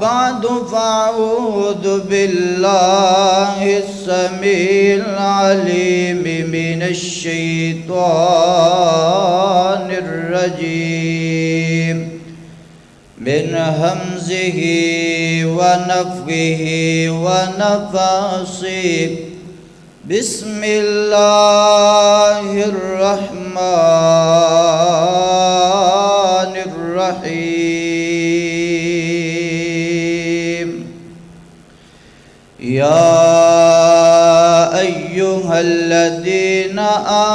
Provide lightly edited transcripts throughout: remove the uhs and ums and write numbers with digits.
بعد فأعوذ بالله السميع العليم من الشيطان الرجيم من همزه ونفخه ونفثه بسم الله الرحمن الرحيم يا أيها الذين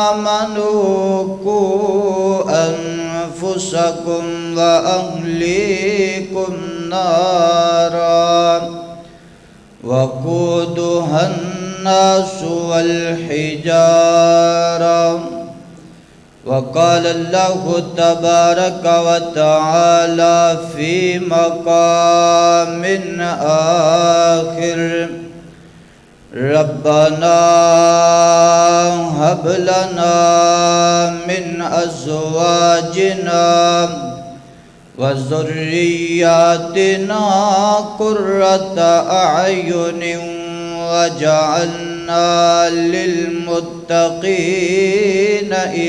آمنوا قوا أنفسكم وأهليكم نارا وقودها الناس والحجارة وقال الله تبارك وتعالى في مقام آخر ربنا هب لنا من أزواجنا وذرياتنا قرة أعين وجعلنا للمتقين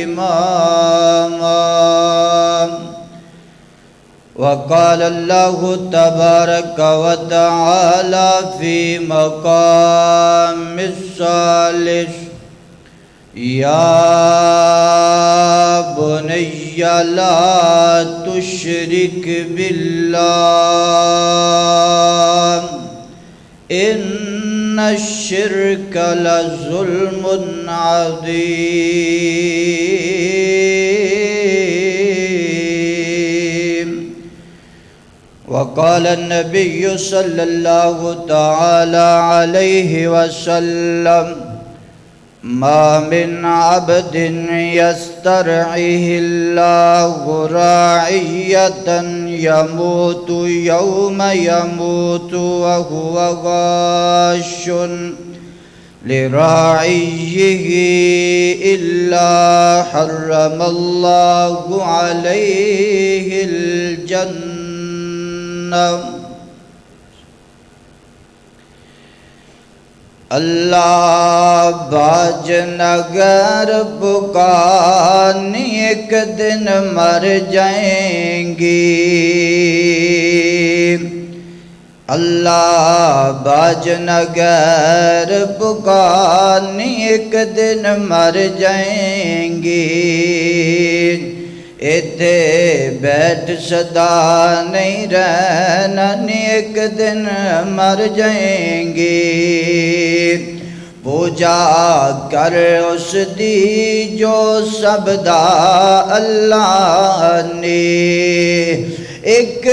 إماما وقال الله تبارك وتعالى في مقام الثالث يا بني لا تشرك بالله إن الشرك لظلم عظيم وقال النبي صلى الله تعالى عليه وسلم ما من عبد يسترعيه الله راعية يموت يوم يموت وهو غاش لراعيه إلا حرم الله عليه الجنة اللہ باج نگر پکانی ایک دن مر جائیں گی اللہ باج نگر پکانی ایک دن مر جائیں گی ایتھے بیٹھ صدا نہیں رہنا ایک دن مر جائیں گے پوجا کر اس دی جو سب دا اللہ نے ایک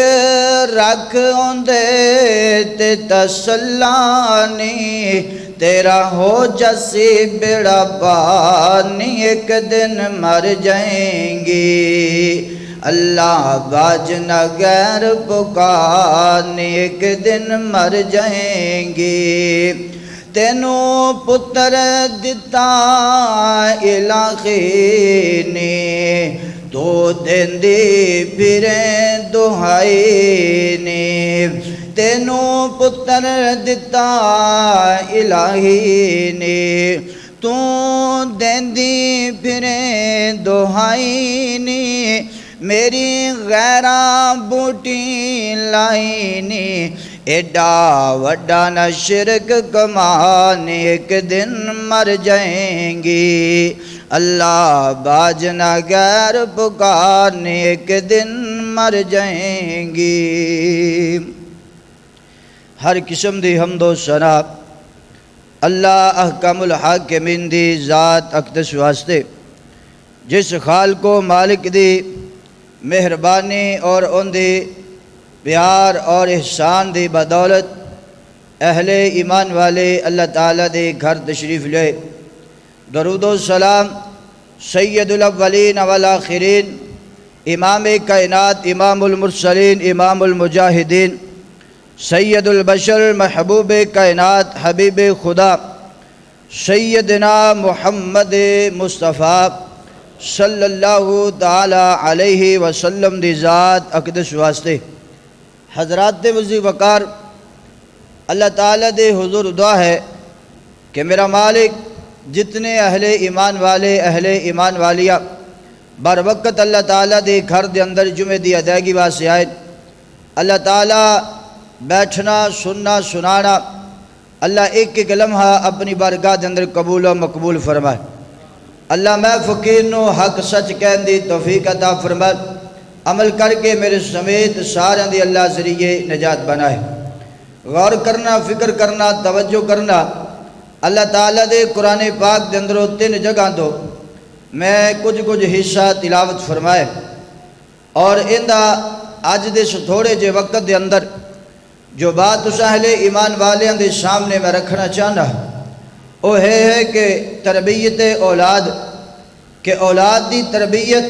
رکھ اوندے تے تسلانی تیرا ہو جسی بیڑا پانی ایک دن مر جائیں گی اللہ باج نہ غیر پکانی ایک دن مر جائیں گی تینوں پتر دتا الہی نے تو دیندی پھریں دہائی نے تینوں پتر دتا الہی نے تو دیندی پھریں دہائی نے میری غیراں بوٹی لائی نے ایڈا وڈا نہ شرک کمانے ایک دن مر جائیں گی اللہ باج نہ غیر پکارنے ایک دن مر جائیں گی ہر قسم دی حمد و ثنا اللہ احکم الحاکمین دی ذات اقدس واسطے جس خالق و مالک دی مہربانی اور ان دی پیار اور احسان دی بدولت اہل ایمان والے اللہ تعالیٰ دے گھر تشریف لے درود و سلام سید الاولین والآخرین امام کائنات امام المرسلین امام المجاہدین سید البشر محبوب کائنات حبیب خدا سیدنا محمد مصطفیٰ صلی اللہ تعالی علیہ وسلم دی ذات اقدس واسطے حضرات وزیر وقار، اللہ تعالیٰ دے حضور دعا ہے کہ میرا مالک جتنے اہل ایمان والے اہل ایمان والیاں بر وقت اللہ تعالیٰ دے گھر دے اندر جمعے دی ادائیگی واسطے آئے، اللہ تعالیٰ بیٹھنا سننا سنانا اللہ ایک ایک لمحہ اپنی بارگاہ دے اندر قبول و مقبول فرمائے۔ اللہ میں فقیر نو حق سچ کہن دی توفیق عطا فرمائے، عمل کر کے میرے سمیت سارے دی اللہ ذریعے نجات بنائے۔ غور کرنا، فکر کرنا، توجہ کرنا، اللہ تعالیٰ دے قرآن پاک دے اندروں 3 جگہ تو میں کچھ حصہ تلاوت فرمائے، اور اندہ اج دے تھوڑے جے وقت دے اندر جو بات اس اہل ایمان والیاں دے سامنے میں رکھنا چاہنا وہ ہے کہ تربیت اولاد، کہ اولاد دی تربیت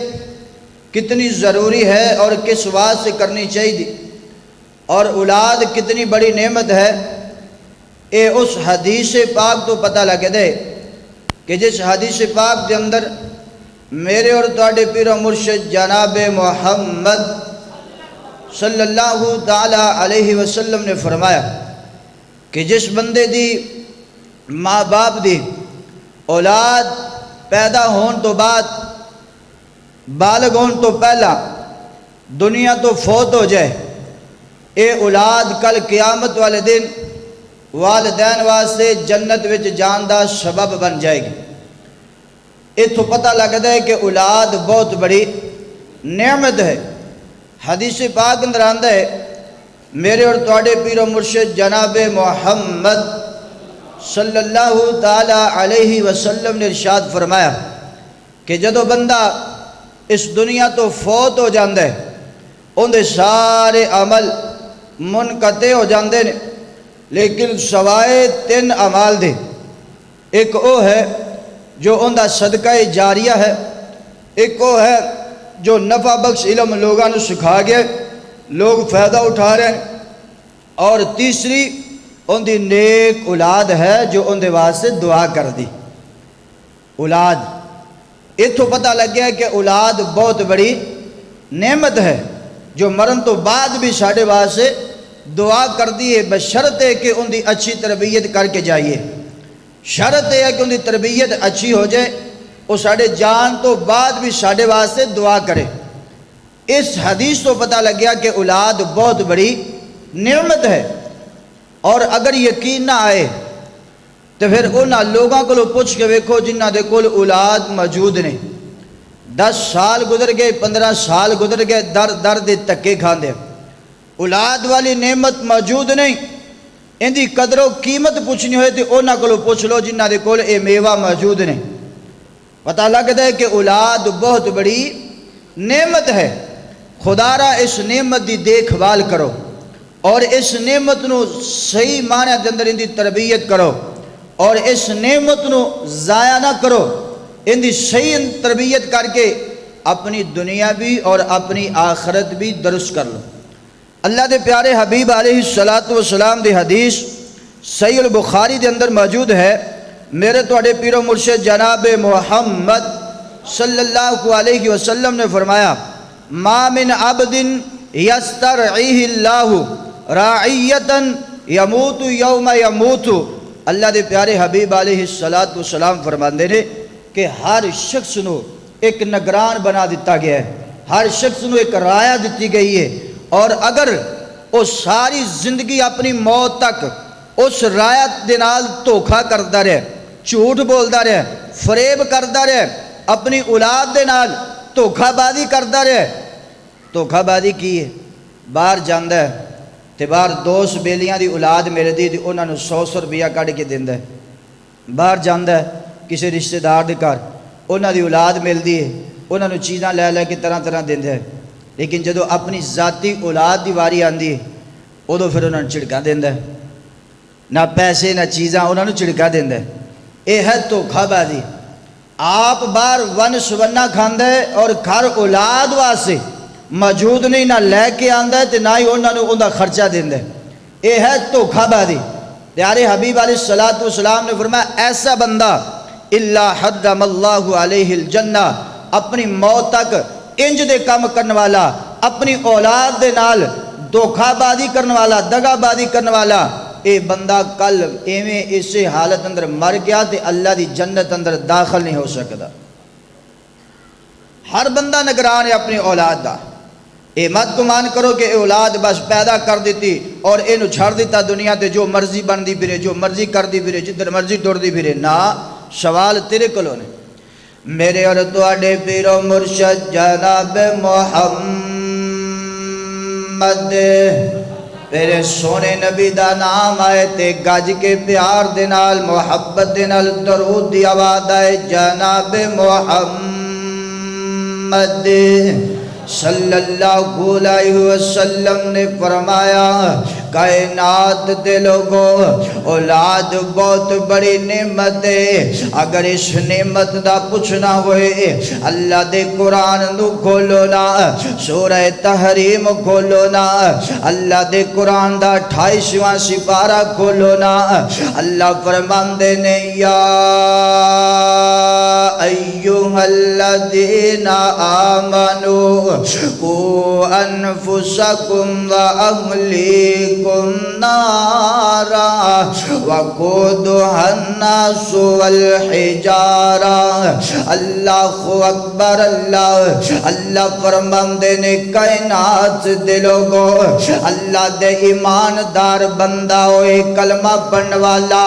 کتنی ضروری ہے اور کس واسطے کرنی چاہیے، اور اولاد کتنی بڑی نعمت ہے۔ اے اس حدیث پاک تو پتہ لگے دے کہ جس حدیث پاک دے اندر میرے اور تواڈے پیر و مرشد جناب محمد صلی اللہ تعالی علیہ وسلم نے فرمایا کہ جس بندے دی ماں باپ دی اولاد پیدا ہون تو بعد بالغ ہون تو پہلا دنیا تو فوت ہو جائے، اے اولاد کل قیامت والے دن والدین واسطے جنت وچ جان دا سبب بن جائے گی۔ اتھوں پتہ لگتا ہے کہ اولاد بہت بڑی نعمت ہے۔ حدیث پاک اندر آندا ہے میرے اور تواڈے پیر و مرشد جناب محمد صلی اللہ تعالی علیہ وسلم نے ارشاد فرمایا کہ جدو بندہ اس دنیا تو فوت ہو جاندے اندے سارے عمل منقطع ہو جاندے نے، لیکن سوائے 3 اعمال دے۔ ایک وہ ہے جو اندہ صدقہ جاریہ ہے، ایک وہ ہے جو نفع بخش علم لوگاں نے سکھا گیا لوگ فائدہ اٹھا رہے ہیں، اور تیسری ان دی نیک اولاد ہے جو ان دے واسطے دعا کر دی۔ اولاد اتھوں پتہ لگ گیا کہ اولاد بہت بڑی نعمت ہے جو مرن تو بعد بھی ساڑھے واسطے دعا کر دیئے، بشرط ہے کہ ان دی اچھی تربیت کر کے جائیے۔ شرط ہے کہ ان دی تربیت اچھی ہو جائے، وہ ساڑھے جان تو بعد بھی ساڑھے واسطے دعا کرے۔ اس حدیث تو پتہ لگ گیا کہ اولاد بہت بڑی نعمت ہے، اور اگر یقین نہ آئے تو پھر انہاں لوگاں کو پوچھ کے ویکھو جنہاں دے کول اولاد موجود نے، 10 سال گزر گئے 15 سال گزر گئے در دے تکے کھاندے، اولاد والی نعمت موجود نہیں۔ ان دی قدر و قیمت پوچھنی ہوئے تو انہاں کو پوچھ لو جنہاں دے کول اے میوہ موجود نے۔ پتہ لگتا ہے کہ اولاد بہت بڑی نعمت ہے۔ خدا را اس نعمت دی دیکھ بھال کرو، اور اس نعمت نو صحیح معنی دے اندر ان دی تربیت کرو، اور اس نعمت نو ضائع نہ کرو، ان دی صحیح تربیت کر کے اپنی دنیا بھی اور اپنی آخرت بھی درست کر لو۔ اللہ دے پیارے حبیب علیہ السلام دی حدیث صحیح البخاری دے اندر موجود ہے، میرے تواڈے پیر و مرشد جناب محمد صلی اللہ علیہ وسلم نے فرمایا ما من عبد یسترعیہ اللہ راعیتا یموت یوم یموت۔ اللہ دے پیارے حبیب علیہ السلام فرماندے نے کہ ہر شخص نو ایک نگران بنا دیتا گیا ہے، ہر شخص نو ایک رایا دیتی گئی ہے، اور اگر وہ ساری زندگی اپنی موت تک اس رایت دے نال دھوکھا کردا رہے، جھوٹ بولدا رہے، فریب کردا رہے، اپنی اولاد دے نال دھوکھا بازی کردا رہے، دھوکھا بازی کی ہے باہر جاندا ہے تے باہر دوست بیلیاں دی اولاد میرے دی انہاں نوں 100 روپیہ کڈ کے دیندا ہے، باہر جاندا ہے کسی رشتہ دار دے گھر انہاں دی اولاد ملدی ہے، انہاں نوں چیزاں لے کے طرح دیندا ہے، لیکن جدو اپنی ذاتی اولاد دی واری آندی ہے ادو پھر انہوں نے چھڑکا دیندا ہے، نہ پیسے نہ چیزاں انہوں نے چھڑکا دیندا ہے۔ اے ہے دھوکھا بازی۔ آپ باہر ون سونا کھاندا ہے اور گھر اولاد واسطے موجود نہیں، نہ لے کے آندا ہے تے نہ ہی انہوں نے اوندا خرچہ دیندا ہے۔ اے ہے دھوکھا بازی۔ پیارے حبیب علیہ السلام نے فرمایا ایسا بندہ الا حرم اللہ علیہ الجنہ، اپنی موت تک انج دے کام کرنے والا، اپنی اولاد دے نال دھوکھا بازی کرنے والا، دگا بازی کرنے والا، اے بندہ کل ایویں اسی حالت اندر مر گیا تے اللہ دی جنت اندر داخل نہیں ہو سکتا۔ ہر بندہ نگران ہے اپنی اولاد دا۔ اے مت گمان کرو کہ اولاد بس پیدا کر دیتی اور اینو چھڑ دیتا دنیا تے جو مرضی بندی پھرے، جو مرضی کر دی پھرے، جدھر مرضی ٹر دی پھرے۔ نا، سوال تیرے کولوں نے۔ میرے اور تواڈے پیر و مرشد جناب محمد میرے سونے نبی دا نام آئے تے گج کے پیار دے نال محبت دے نال درود دی آواز آئے جناب محمد صلی اللہ علیہ وسلم نے فرمایا کائنات دے لوگوں اولاد بہت بڑی نعمت ہے، اگر اس نعمت دا پوچھنا ہوئے اللہ دے قرآن نو کھولو نا، سورہ تحریم کھولو نا، اللہ دے قرآن دا 28واں سپارہ کھولو نا، اللہ فرماندے نے یا ایھا الذین آمنوا قوا انفسکم واہلیکم نارا وقودها الناس والحجارہ۔ اللہ اکبر، اللہ فرماندے نے کائنات دے لوگو اللہ دے ایماندار بندہ ہوئے کلمہ پڑھنے والا،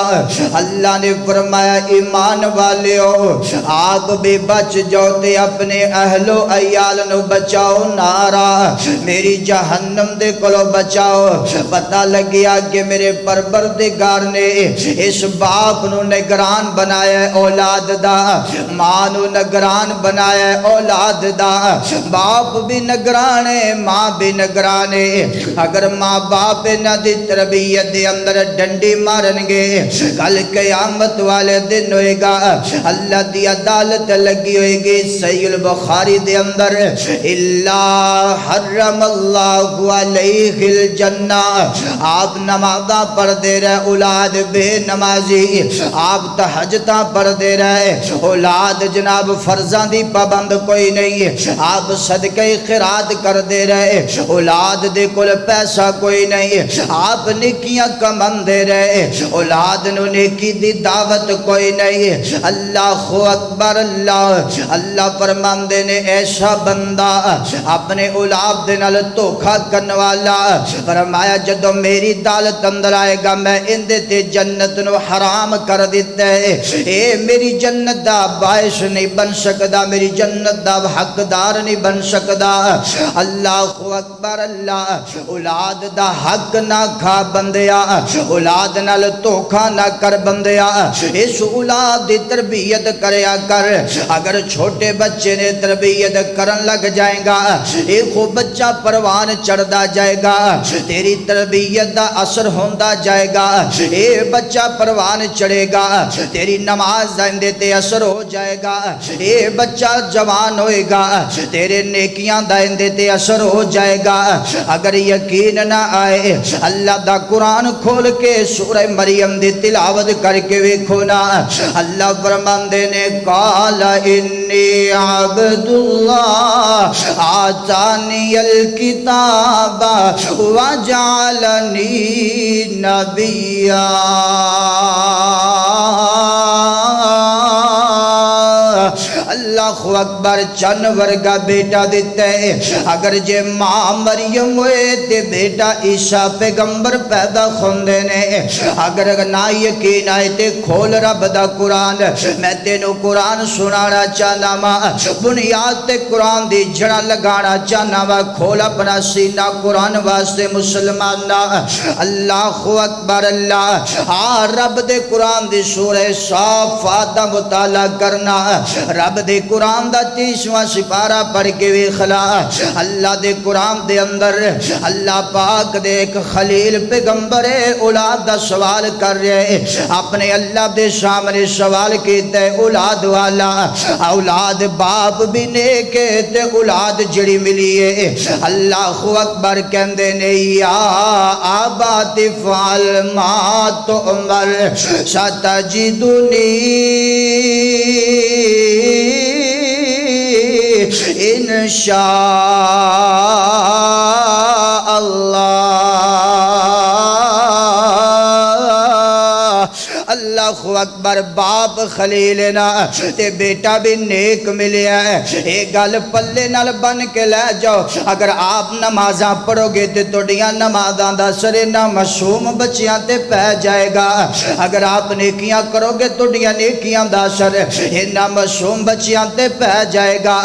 اللہ نے فرمایا ایمان والے ہو آپ بھی بچ جاؤ تے اپنے اہل و عیال نو بچاؤ نارا، میری جہنم دے کولو بچاؤ۔ پتہ لگیا کہ میرے پروردگار نے اس باپ نو نگران بنایا ہے اولاد دا، ماں نو نگران بنایا ہے اولاد دا، باپ بھی نگران ہے ماں بھی نگران ہے۔ اگر ماں باپ نہ دی تربیت دے اندر ڈنڈی مارن گے کل قیامت والے دن ہوئے گا، اللہ دی عدالت لگی ہوئے گی۔ صحیح البخاری دے اندر اللہ حرم اللہ علیہ الجنہ، آپ نمازاں پڑھ دے رہے اولاد بے نمازی، آپ تہجداں پڑھ دے رہے اولاد جناب فرضاں دی پابند کوئی نہیں، آپ صدقہ خیرات کر دے رہے اولاد دے کول پیسہ کوئی نہیں، آپ نیکیاں کمان دے رہے اولاد نو نیکی دی دعوت کوئی نہیں۔ اللہ اکبر، اللہ فرماندے نے ایسا بندہ اپنے اولاد دے نال دھوکھا کرنے والا، فرمایا جدو میری عدالت اندر آئے گا میں اندے تے جنت نو حرام کر دیتا ہے، اے میری جنت دا باعث نہیں بن سکدا، میری جنت دا حقدار نہیں بن سکدا۔ اللہ اکبر، اولاد دا حق نہ کھا بندیا، اولاد نال دھوکھا نہ کر بندیا، اس اولاد دی تربیت کریا کر۔ اگر چھوٹے بچے نے تربیت کرن لگ جائیں گا ایک بچہ پروان چڑھدا جائے گا، تیری تربیت دا اثر ہوندا جائے گا، اے بچہ پروان چڑھے گا، تیری نماز دے تے اثر ہو جائے گا، اے بچہ جوان ہوئے گا، تیرے نیکیاں دے تے اثر ہو جائے گا۔ اگر یقین نہ آئے اللہ دا قرآن کھول کے سورہ مریم دی تلاوت کر کے ویکھو نا، اللہ فرماندے نے قال انی عبد اللہ آتانی الکتاب وجعلنی نبیا۔ اللہ اکبر، چن ورگا بیٹا دیتا ہے۔ اگر جے ماں مریم ہوئے تے بیٹا عیسیٰ پیغمبر پیدا خوندے نے۔ اگر نہ یقین آئے تے کھول رب دا قرآن، میں تینو قرآن سنانا چاہنا وا، بنیاد تے قرآن دی جڑا لگانا چاہنا وا، کھول اپنا سینہ قرآن واسطے مسلمانا۔ اللہ اکبر، رب دے قرآن دی سورہ صافات دا مطالعہ کرنا، رب دے قرآن دا 30واں سپارہ پڑھ کے ویکھلا۔ اللہ دے قرآن دے اندر اللہ پاک دے ایک خلیل پیغمبر اولاد دا سوال کر رہے، اپنے اللہ دے سامنے سوال کیتا ہے اولاد والا، اولاد باپ بھی نیک تے اولاد جڑی ملی ہے۔ اللہ اکبر کہندے نے یا آبا تفعل ما تؤمر ستجدنی انشاءاللہ۔ اللہ اکبر، باپ خلیل نا تے بیٹا بھی نیک ملیا ہے، اے گل پلے نال بن کے لے جاؤ۔ اگر آپ نمازاں پڑھو گے تے توڑیاں نمازاں دا اثر نہ معصوم بچیاں تے پہ جائے گا۔ اگر آپ نیکیاں کرو گے توڑیاں نیکیاں دا اثر نہ معصوم بچیاں تے پہ جائے گا۔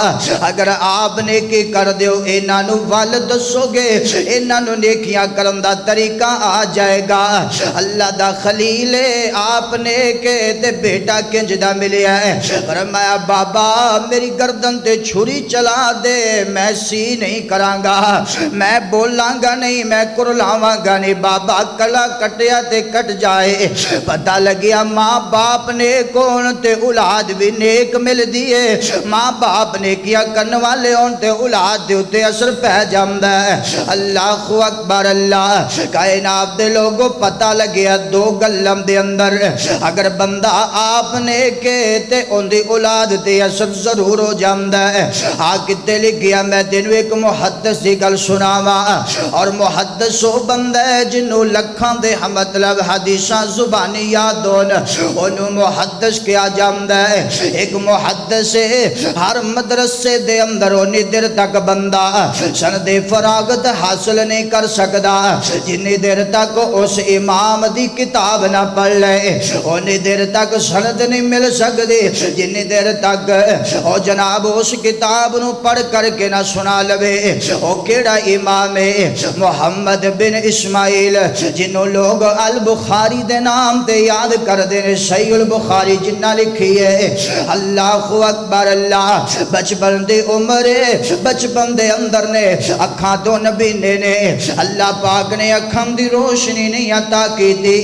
اگر آپ نیکی کر دیو انہاں نو ول دسو گے انہاں نو نیکیاں کرن دا طریقہ آ جائے گا۔ اللہ دا خلیل آپ نے کہ تے بیٹا کنج دا ملیا ہے، فرمایا بابا میری گردن تے چھری چلا دے، میں سی نہیں کرانگا، میں بولاں گا نہیں، میں کرلاواں گا نہیں۔ بابا کلا کٹیا تے کٹ جائے، پتہ لگیا ماں باپ نے کون تے اولاد بھی نیک مل دیئے، ماں باپ نے کیا کرن والے ہون تے اولاد دے اتے اثر پہ جامدہ ہے۔ اللہ اکبر، اللہ کائنات دے لوگوں پتہ لگیا دو گلم دے اندر اگر بندہ آپ نے کہتے ان دی اولاد تے اثر ضرور ہو جامدہ ہے۔ کتے لکھیا میں تینوں ایک محدث دی گل سناوا، اور محدث وہ بندہ ہے جنہوں لکھاں دے مطلب حدیثاں زبانی یاد ہون، انہوں محدث کیا جامدہ ہے۔ ایک محدث ہے، ہر مدرسے دے اندر انہی دیر تک بندہ سند فراغت حاصل نہیں کر سکدا جنہی دیر تک اس امام دی کتاب نہ پڑھ لے، انہی دیر تک سند نہیں مل سکدی جنہی دیر تک او جناب اس کتاب نو پڑھ کر کے نہ سنا لوے۔ او کیڑا امام ہے؟ محمد بن اسماعیل، جنہوں لوگ البخاری دے نام تے یاد کر دینے، صحیح البخاری جنہ لکھی ہے۔ اللہ اکبر، اللہ بچپن دے عمرے بچپن دے اندر نے اکھاں تو نبی نے اللہ پاک نے اکھاں دی روشنی نہیں عطا کی تھی۔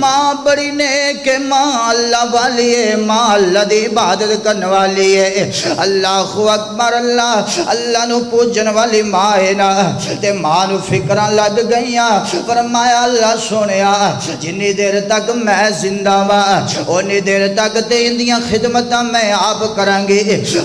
ماں بڑی نیک ماں اللہ والی ہے، ماں اللہ دی عبادت کرنے والی ہے۔ اللہ اکبر، اللہ نو پوجن والی ماں ہے نا، تے ماں نو فکراں لگ گئیاں، فرمایا اللہ سونیا جنی دیر تک میں زندہ ہاں اونی دیر تک تے اندیاں خدمتاں میں آپ کرانگی۔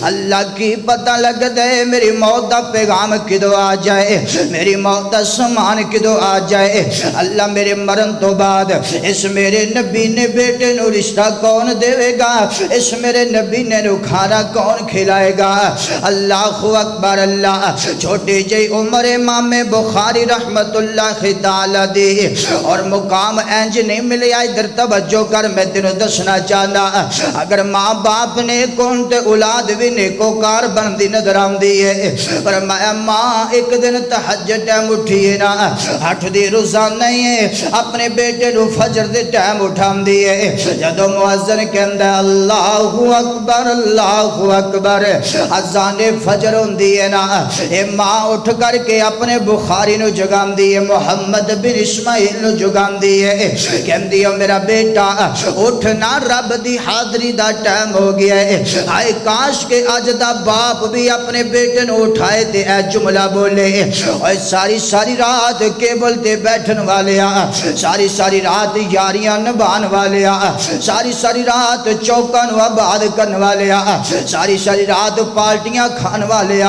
اللہ کی پتہ لگ دے میری موت دا پیغام کدو آ جائے، میری موت دا سامان کدو آ جائے۔ اللہ میرے مرن تو بعد اس میرے نبی نے بیٹے نو رشتہ کون دے گا، اس میرے نبی نے نو کھانا کون کھلائے گا۔ اللہ اکبر، اللہ چھوٹی جی عمر امام بخاری رحمت اللہ تعالی دی اور مقام اینج نہیں ملیا۔ ادھر توجہ کر، میں تینوں دسنا چاہنا اگر ماں باپ نے کون تے اولاد بھی نیکوکار بندی نظر آمدی ہے۔ فرمایا ماں ایک دن تہجد ٹائم اٹھیے نا، 8 دی روزانہ ہی ہے، اپنے بیٹے نو فجر دے ٹائم اٹھام دیئے، جدو مؤذن کہندہ اللہ اکبر اللہ اکبر اذان فجر ہوندی ہے نا، اے ماں اٹھ کر کے اپنے بخاری نو جگام دیئے، محمد بن اسماعیل نو جگام دیئے، کہندی ہو میرا بیٹا اٹھنا، رب دی حاضری دا ٹائم ہو گیا ہے۔ آئے کاش کے آج دا باپ بھی اپنے بیٹے نو اٹھائے تے اے جملہ بولے، اور ساری رات کیبل تے بیٹھن والے ساری رات یاریاں نبان والے ساری رات چوکاں نو آباد کرن والے ساری رات پارٹیاں کھان والے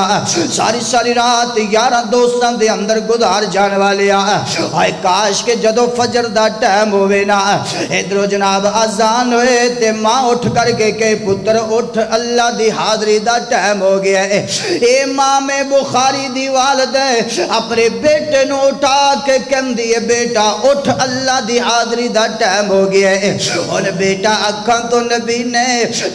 ساری رات یاراں دوستاں دے اندر گزار جان والے آئے کاش کے جدو فجر دا ٹائم ہوئے نا، ادھرو جناب اذان ہوئے تے ماں اٹھ کر کے کہ پتر اٹھ اللہ دی حاضری دا ٹائم ہو گیا ہے۔ امام بخاری دی والد اپنے بیٹے نو اٹھا کے کہن دیئے بیٹا اٹھ اللہ دی حاضری دا ٹائم ہو گیا ہے۔ اور بیٹا اکھاں تو نبی نے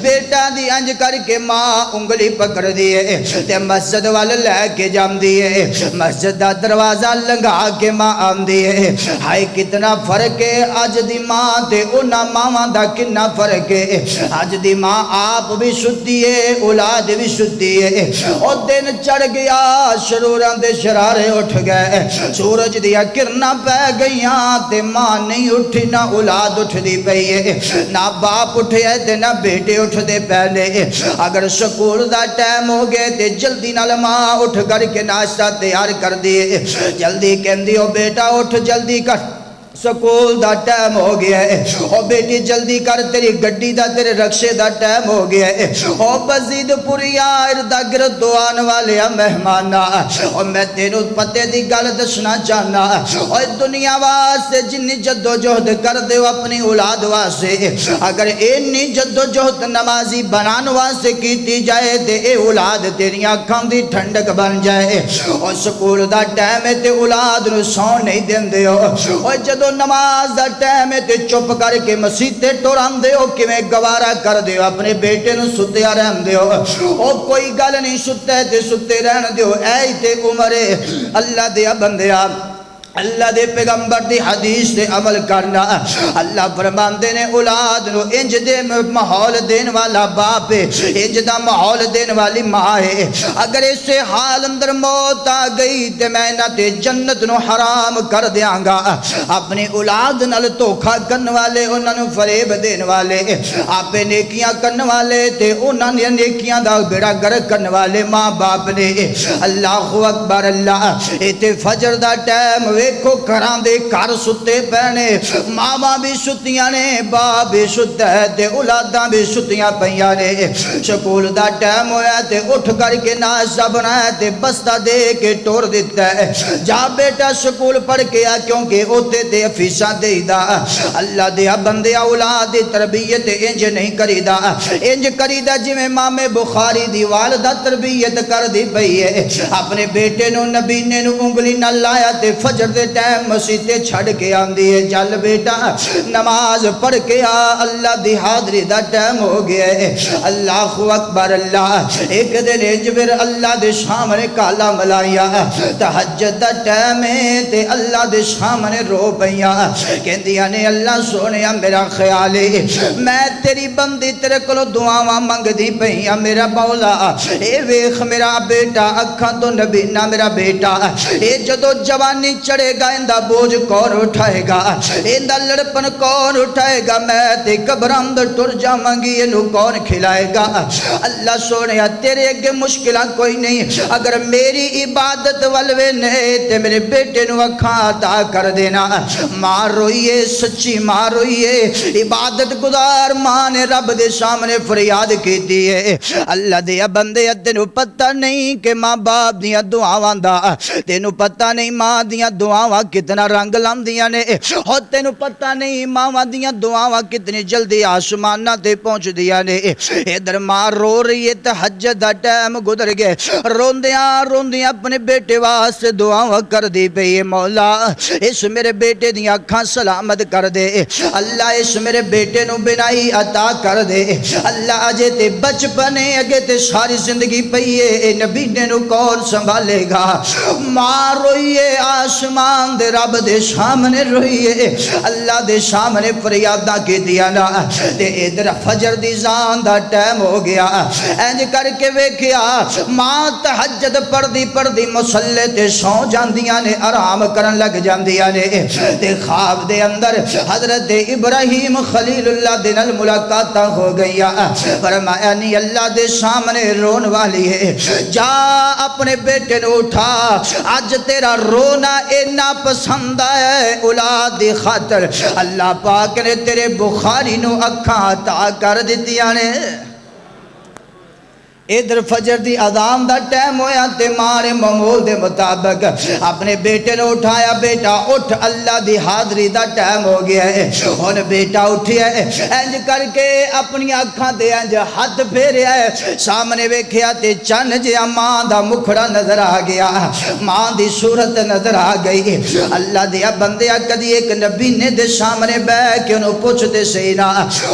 بیٹا دی انج کر کے ماں انگلی پکڑ دیئے تے مسجد والے لے کے جام دیئے، مسجد دا دروازہ لنگا کے ماں آم دیئے۔ ہائے کتنا فرق ہے آج دی ماں تے انہاں ماں دا کنا فرق ہے۔ آج دی ماں آپ بھی ستی ہے، اولاد بھی ستی ہے، اور دن چڑھ گیا شروراں دے شرارے اٹھ گئے، سورج دیا کرنا پہ گئیاں تے ماں نہیں اٹھی، نہ اولاد اٹھ دی پئی ہے، نہ باپ اٹھے تے نہ بیٹے اٹھ دے پہلے۔ اگر سکول دا ٹائم ہو گئے تے جلدی نال ماں اٹھ کر کے ناشتہ تیار کر دیئے، جلدی کہندی ہو بیٹا اٹھ جلدی کر، سکول دا ٹائم ہو گیا ہے، او بیٹی جلدی کر تیری گڈی دا تیرے رکشے دا ٹائم ہو گیا ہے، او بازیدپوریا اردا گرد آن والے مہمانا، او میں تینوں پتے دی گل دسنا چاہنا، او دنیا واسطے جنی جد و جہد کر دے اپنی اولاد واسطے، اگر اینی جد و جہد نمازی بنان واسطے کیتی جائے تے اے اولاد تیریاں اکھاں دی ٹھنڈک بن جائے، او سکول دا ٹائم ہے تے اولاد نو سون نہیں دیندے ہو، او جدو نماز دا ٹائم ہے تے چپ کر کے مسجد تے ٹوران دے ہو، کیویں گوارا کر دے ہو اپنے بیٹے نو ستیا رہن دے ہو، او کوئی گل نہیں ستے تے ستے رہن دے ہو، اے تے عمر اللہ دیا بندیا، اللہ دے پیغمبر دی حدیث دے عمل کرنا، اللہ فرماندے نے اولاد نو انج دے ماحول دین والا باپ ہے، انج دا ماحول دین والی ماں ہے، اگر اسے حال اندر موت آ گئی تے میں نہ تے جنت نو حرام کر دیاں گا، اپنی اولاد نال دھوکھا کرن والے انہاں نو فریب دین والے، آپ نیکیاں کرن والے تے انہاں نے نیکیاں دا بیڑا گرک کرن والے ماں باپ نے، اللہ اکبر اللہ، اتے فجر دا ٹائم دیکھو گھراں دے گھر ستے پینے، ماما بھی ستیاں نے، باپ بھی ستا ہے تے اولاداں بھی ستیاں پیاں نے، سکول دا ٹائم ہویا تے اٹھ کر کے ناشتہ بنایا تے بستہ دے کے ٹور دیتا ہے، جا بیٹا سکول پڑھ کے آ، کیونکہ اوتے تے فیساں دے دا، اللہ دیا بندے اولاد دی تربیت انج نہیں کری دا، انج کری دا جی میں امام بخاری دی والدہ تربیت کر دی پئی ہے، اپنے بیٹے نو نبی نے نو انگلی نہ لایا تے فجر دے ٹائم مسیتے چھڑ کے آندی ہے، چل بیٹا نماز پڑھ کے آ، اللہ دی حاضری دا ٹائم ہو گیا ہے، اللہ اکبر اللہ، ایک دن اجبر اللہ دے سامنے کالا ملایا، تہجد دا ٹائم ہے تے اللہ دے سامنے رو پیا، کہندیاں نے اللہ سونیا میرا خیال ہے میں تیری بندی تیرے کولو دعاواں منگ دی پیا، میرا مولا اے ویکھ میرا بیٹا اکھاں تو نبی نہ میرا بیٹا، اے جدو جوانی چڑھے گا اندہ بوجھ کون اٹھائے گا، اندہ لڑپن کون اٹھائے گا، میں تے قبرند ٹر جاواں گی انہوں کون کھلائے گا، اللہ سونے تیرے اگے مشکلہ کوئی نہیں، اگر میری عبادت والوے نے تے میرے بیٹے نو اکھاں عطا کر دینا، ماں روئیے سچی ماں روئیے، عبادت گزار ماں نے رب دے سامنے فریاد کی دیئے، اللہ دیا بندے تینو پتہ نہیں کہ ماں باپ دیا دعاواں دا، تینو پتہ نہیں ماں دیاں دعاواں کتنا رنگ لاندیاں نے، اور تینو پتہ نہیں ماں دیاں دعاواں کتنی جلدی آسمانہ تے پہنچ دیا نے، ادھر ماں رو رہی ہے تہجد دا ٹائم گزر گئے، روندیاں اپنے بیٹے واسطے دعاواں کر دی پئی، مولا اس میرے بیٹے دیاں اکھاں سلامت کر دے، اللہ اس میرے بیٹے نو بنائی عطا کر دے، اللہ اجے تے بچپنے اگے تے ساری زندگی پئی ہے، نبی نے نو کون سنبھالے گا، ماں روئیے آسمان دے رب دے سامنے روئیے، اللہ دے سامنے فریادہ کی دیا نا، تے ادھر فجر دی زان دا ٹائم ہو گیا، اینج کر کے ویکھیا ماں تہجد پڑھ دی مسلے تے سو جاندیاں نے، آرام کرن لگ جاندیاں نے، تے خواب دے اندر حضرت ابراہیم خلیل اللہ دے نال ملاقات ہو گیا، فرمایا نہیں اللہ دے سامنے رون والی ہے، جا اپنے بیٹے نو اٹھا، آج تیرا رونا اینا پسند ہے، اولاد دی خاطر اللہ پاک نے تیرے بخاری نو اکھاں عطا کر دیتیاں نے، ادھر فجر دی اذان دا ٹائم ہویا تے ماں نے معمول دے مطابق اپنے بیٹے نے اٹھایا، بیٹا اٹھ اللہ دی حاضری دا ٹائم ہو گیا ہے، ہن بیٹا اٹھیا ہے، انج کر کے اپنی آنکھاں دے انج ہاتھ پھیریا ہے، سامنے ویکھیا تے چن جیا ماں دا مکھڑا نظر آ گیا، ماں دی صورت نظر آ گئی، اللہ دیا بندیا کدی ایک نبی نے دے سامنے بیٹھ کے انہوں پوچھتے صحیح نا،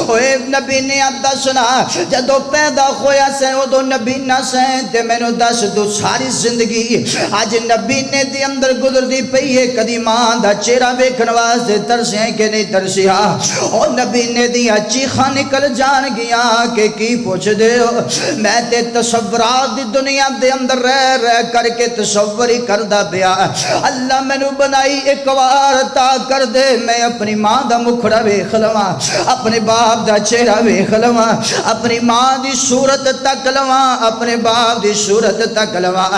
اوے نبی نے دسنا جدو پیدا ہویا سے ادو نبی نہ سین تے میں نو دس تو ساری زندگی آج نبی نے دی اندر گزر دی پئی ہے، کدی ماں دا چہرہ ویکھن واسطے ترسیں کہ نہیں ترسیا، او نبی نے دیا چیخاں نکل جان گیا کہ کی پوچھ دے ہو، میں تے تصورات دی دنیا دے اندر رہ کر کے تصور ہی کردہ پیا، اللہ میں نو بنائی ایک وار عطا کر دے، میں اپنی ماں دا مکھڑا ویکھ لواں، اپنے باپ دا چہرہ ویکھ لواں، اپنی ماں دی صورت تک لواں، لواں اپنے باپ دی صورت تک لواں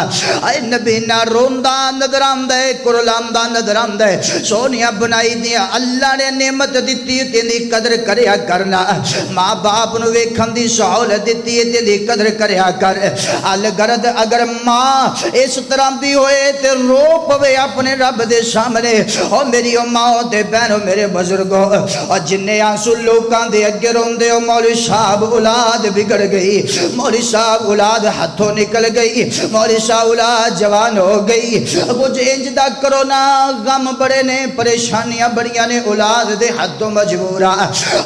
اے نبی نہ روندا نظر آندا ہے کرلاندا نظر آندا ہے سونیاں بنائی دیاں اللہ نے نعمت دتی تیری قدر کریا کرنا ماں باپ نو ویکھن دی سہولت دتی ہے تیری قدر کریا کر الگرد اگر ماں اس طرح دی ہوئے تے رو پوے اپنے رب دے سامنے او میری ماں تے بہنوں میرے بزرگوں اور جننے آنسو لوکاں دے اگے روندے ہو مولوی صاحب اولاد بگڑ گئی مولوی صاحب اولاد ہاتھوں نکل گئی مولوی صاحب اولاد جوان ہو گئی کچھ انج دا کرو نا غم بڑے نے پریشانیاں بڑیاں نے اولاد دے ہاتھوں مجبورا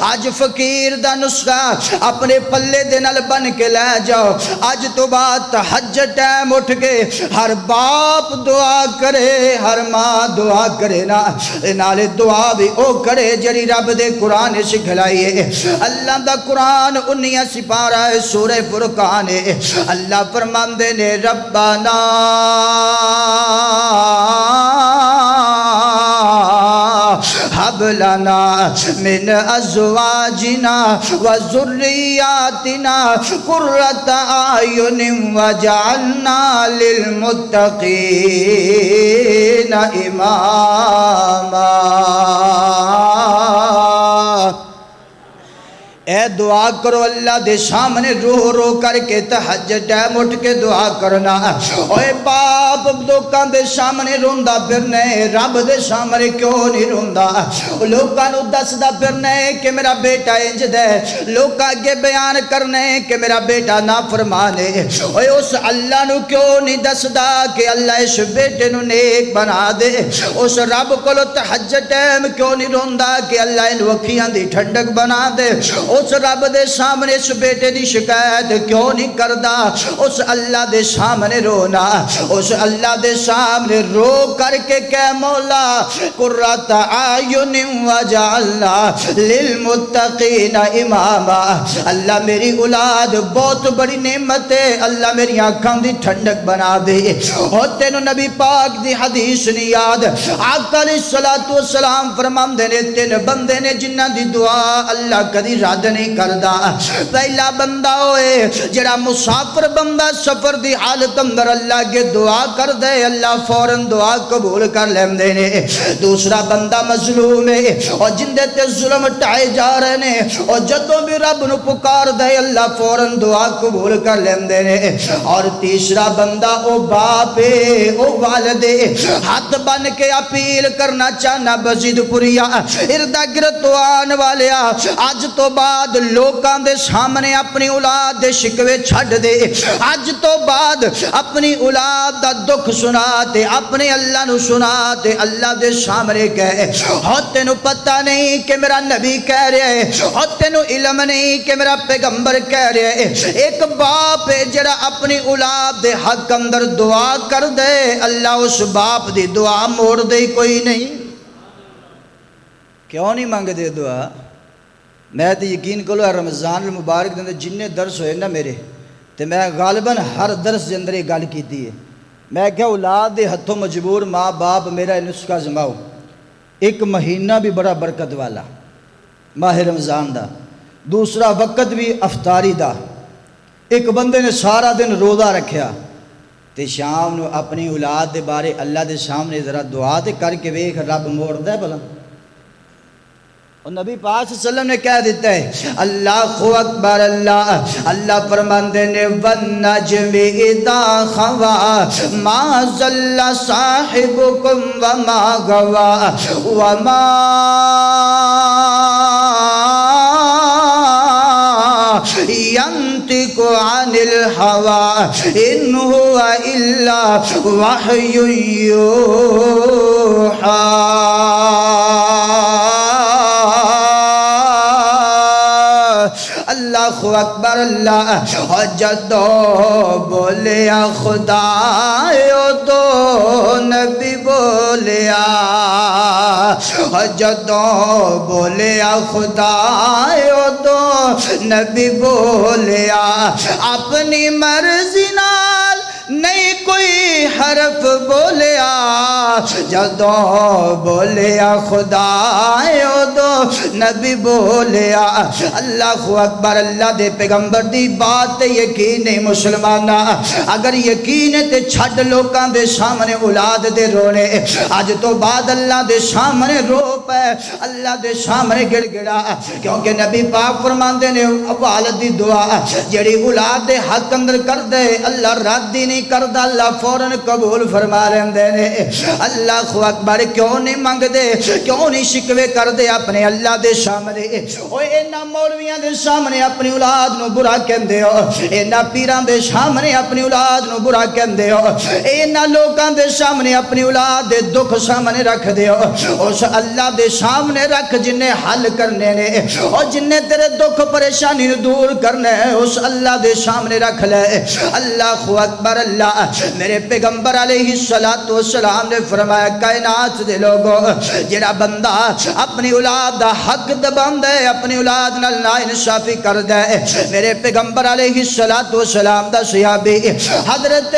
آج فقیر دا نسخہ اپنے پلے دے نال بن کے لے جاؤ آج تو بعد تہجد ٹائم اٹھ کے ہر باپ دعا کرے ہر ماں دعا کرے نا نالے دعا بھی او کرے جڑی رب دے قرآن سکھلائیے اللہ دا قرآن 19 سپارہ ہے سورہ فرقان ہے اللہ فرماندے نے ربنا هب لنا من ازواجنا وذرياتنا قرة اعين واجعلنا للمتقين اماما اے دعا کرو اللہ دے سامنے رو رو کر کے تہجد ٹائم اٹھ کے دعا کرنا اوے باپ لوکاں دے سامنے روندا پھرنا ہے رب دے سامنے کیوں نہیں روندا لوکاں نو دسدا پھرنا ہے کہ میرا بیٹا انج دے لوکاں اگے بیان کرنا ہے کہ میرا بیٹا نافرمان ہے اوے اس اللہ نو کیوں نہیں دسدا کہ اللہ اس بیٹے نو نیک بنا دے اس رب کولو تہجد ٹائم کیوں نہیں روندا کہ اللہ ان اکھیاں دی ٹھنڈک بنا دے اس رب دے سامنے اس بیٹے دی شکایت کیوں نہیں کردا اس اللہ دے سامنے رونا اس اللہ دے سامنے رو کر کے کہ مولا قرۃ اعین وجعلنا للمتقین اماما اللہ میری اولاد بہت بڑی نعمت ہے اللہ میری آنکھاں دی ٹھنڈک بنا دے اور تینوں نبی پاک دی حدیث نہیں یاد آقا علیہ السلام فرماندے نے تین بندے نے جنہاں دی دعا اللہ کدی رد نہیں کردہ پہلا بندہ ہوئے جڑا مسافر بندہ سفر دی حالت اندر اللہ کے دعا کر دے اللہ فوراً دعا قبول کر لیں دے نے دوسرا بندہ مظلوم ہے اور جن دیتے ظلم ٹائے جا رہے نے اور جدوں بھی رب نو پکار دے اللہ فوراً دعا قبول کر لیں دے نے اور تیسرا بندہ او باپ ہے او والد ہے ہاتھ بن کے اپیل کرنا چاہنا بازیدپوریا اردہ گرتوان والیا آج تو بعد لوکاں دے سامنے اپنی اولاد دے شکوے چھڑ دے آج تو بعد اپنی اولاد دا دکھ سناتے اپنے اللہ نو سناتے اللہ دے سامنے کہے ہوتے نو پتہ نہیں کہ میرا نبی کہہ رہے ہے ہوتے نو علم نہیں کہ میرا پیغمبر کہہ رہے ہے ایک باپ ہے جڑا اپنی اولاد دے حق اندر دعا کر دے اللہ اس باپ دی دعا موڑ دے کوئی نہیں کیوں نہیں مانگ دے دعا میں تو یقین کرو رمضان المبارک دے اندر جننے درس ہوئے نا میرے تو میں غالباً ہر درس دے اندر یہ گل کیتی ہے میں کہا اولاد دے ہتھوں مجبور ماں باپ میرا نسخہ زماؤ ایک مہینہ بھی بڑا برکت والا ماہ رمضان دا دوسرا وقت بھی افطاری دا ایک بندے نے سارا دن روزہ رکھیا تے شام نو اپنی اولاد دے بارے اللہ دے سامنے ذرا دعا تے کر کے ویکھ رب موڑ دے بلا اور نبی پاک صلی اللہ علیہ وسلم نے کہہ دیتا ہے اللہ اکبر اللہ اللہ فرماندے نے وَالنَّجْمِ اِذَا خَوَا مَا ضَلَّ صَاحِبُكُمْ وَمَا غَوَا وَمَا يَنْطِقُ عَنِ الْهَوَىٰ إِنْ هُوَ إِلَّا وَحْيٌ يُوحَىٰ اللہ اکبر اللہ جدو بولیا خدا تو نبی بولیا جدو بولیا خدا تو نبی بولیا اپنی مرضی نال نہیں کوئی حرف بولیا جدو بولیا خدا دو نبی بولیا اللہ اکبر اللہ دے پیغمبر دی بات تے یقین نہیں مسلمانہ اگر یقین ہے تے چھڈ لوکاں دے سامنے اولاد دے رونے اج تو بعد اللہ دے سامنے رو پے اللہ دے سامنے گڑ گڑا کیونکہ نبی پاک فرماندے نے والد دی دعا جڑی اولاد دے حق اندر کر دے اللہ رد ہی نہیں کردا اللہ فوراً قبول فرما لیندے نے اللہ اکبر کیوں نہیں منگ دے کیوں نہیں شکوے کر دے اپنے اللہ دے سامنے اوے انہاں مولویاں دے سامنے اپنی اولاد نو برا کہندے ہو انہاں پیراں دے سامنے اپنی اولاد نو برا کہندے ہو انہاں لوکاں دے سامنے اپنی اولاد دے دکھ سامنے رکھ دے ہو اس اللہ دے سامنے رکھ جن نے حل کرنے نے اور جن نے تیرے دکھ پریشانی دور کرنے اس اللہ دے سامنے رکھ لے اللہ اکبر اللہ میرے پیغمبر علیہ السلام نے فرمایا کائنات دے لوگوں جڑا بندہ اپنی اولاد دا حق دباندے اپنی اولاد نال ناانصافی کر دے میرے پیغمبر علیہ السلام دا صحابی حضرت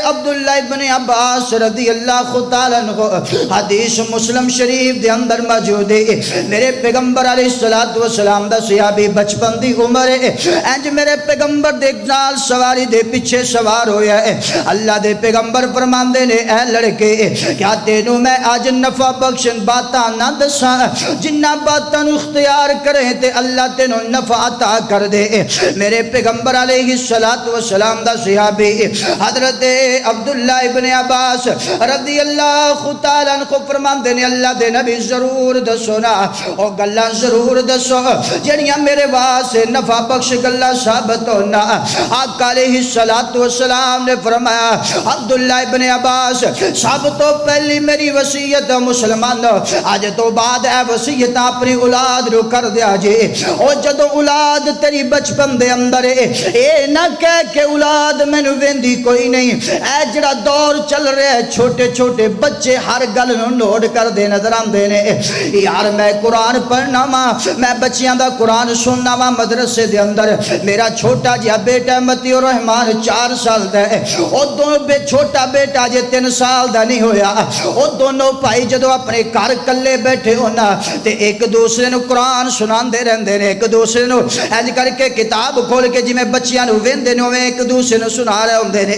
عبداللہ ابن عباس رضی اللہ تعالیٰ عنہ حدیث مسلم شریف دے اندر موجود ہے میرے پیغمبر علیہ السلام دا صحابی بچپن دی عمر ہے انج میرے پیغمبر دے نال سواری دے پیچھے سوار ہویا ہے اللہ دے پیغمبر فرماندے نے اے لڑکے کیا تینوں میں آج نفع بخشن باتاں نہ دساں جنہ باتاں اختیار کرے تے اللہ تینوں نفع عطا کر دے میرے پیغمبر علیہ السلام دا صحابی حضرت عبداللہ ابن عباس رضی اللہ تعالیٰ عنہ فرماندے نے اللہ دے نبی ضرور دسو نا او گلاں ضرور دسو جڑیاں میرے واسطے نفع بخش گلاں ثابت ہونا آقا علیہ السلام نے فرمایا عبداللہ ابن عباس سب تو پہلی میری وصیت مسلمان آج تو بعد اے وصیت اپنی اولاد رو کر دیا جی او جدو اولاد تیری بچپن دے اندر اے نہ کہہ کہ اولاد میں نو ویندی کوئی نہیں اے جڑا دور چل رہے ہیں چھوٹے چھوٹے بچے ہر گل نو نوٹ کر دے نظر آندے نے یار میں قرآن پڑھنا وا میں بچیاں دا قرآن سننا وا مدرسے دے اندر میرا چھوٹا جہا بیٹا متی الرحمان 4 سال دا ہے او دونوں چھوٹا بیٹا جے 3 سال دا نہیں ہویا او دونوں بھائی جدو اپنے گھر کلے بیٹھے ہونا تے ایک دوسرے نو قرآن سناندے رہندے نے ایک دوسرے نو انج کر کے کتاب کھول کے جویں بچیاں نو ویندے نے اوویں ایک دوسرے نو سنا رہے ہوندے نے